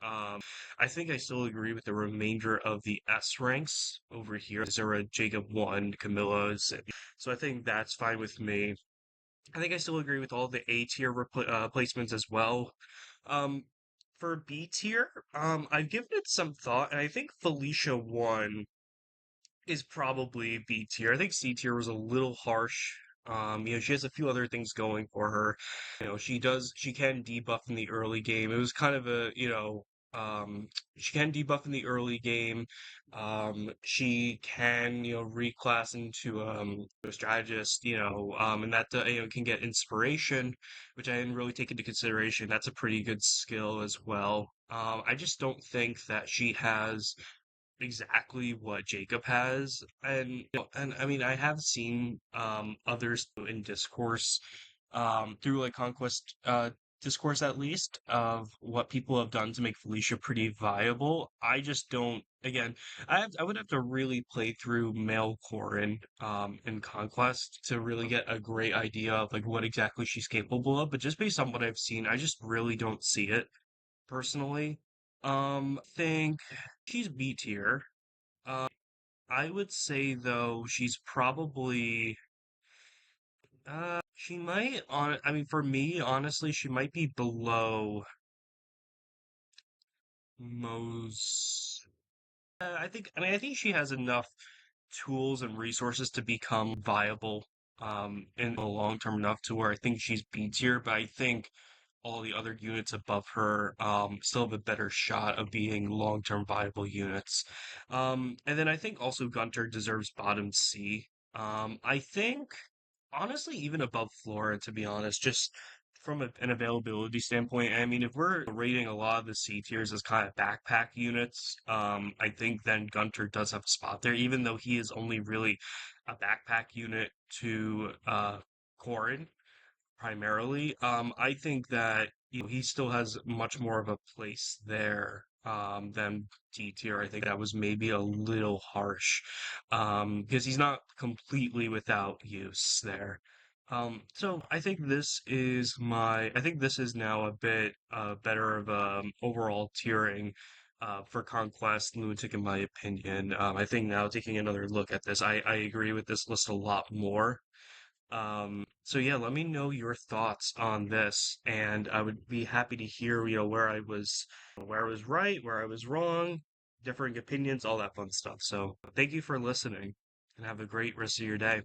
I think I still agree with the remainder of the S ranks over here. Zara, Jacob 1, Camilla's. So I think that's fine with me. I think I still agree with all the A tier placements as well. Um, for B tier, I've given it some thought, and I think Felicia 1 is probably B tier. I think C tier was a little harsh. She has a few other things going for her. She can debuff in the early game. It was kind of a, Um, she can debuff in the early game. She can, reclass into a strategist, and that can get inspiration, which I didn't really take into consideration. That's a pretty good skill as well. I just don't think that she has exactly what Jacob has, and I mean I have seen others in discourse through like Conquest discourse at least of what people have done to make Felicia pretty viable. I just don't again I would have to really play through male Corin in Conquest to really get a great idea of like what exactly she's capable of, but just based on what I've seen, I just really don't see it personally. Think she's B tier. I would say though she's probably she might on I mean for me honestly she might be below most I think she has enough tools and resources to become viable in the long term enough to where I think she's B tier, but I think all the other units above her still have a better shot of being long-term viable units. And then I think also Gunter deserves bottom C. I think honestly even above Flora, to be honest, just from an availability standpoint. I mean, if we're rating a lot of the C tiers as kind of backpack units, I think then Gunter does have a spot there, even though he is only really a backpack unit to Corrin primarily. I think that he still has much more of a place there than D tier. I think that was maybe a little harsh because he's not completely without use there. So I think this is now a bit better of overall tiering for Conquest Lunatic in my opinion. I think now taking another look at this, I agree with this list a lot more. So yeah, let me know your thoughts on this, and I would be happy to hear, where I was right, where I was wrong, differing opinions, all that fun stuff. So thank you for listening, and have a great rest of your day.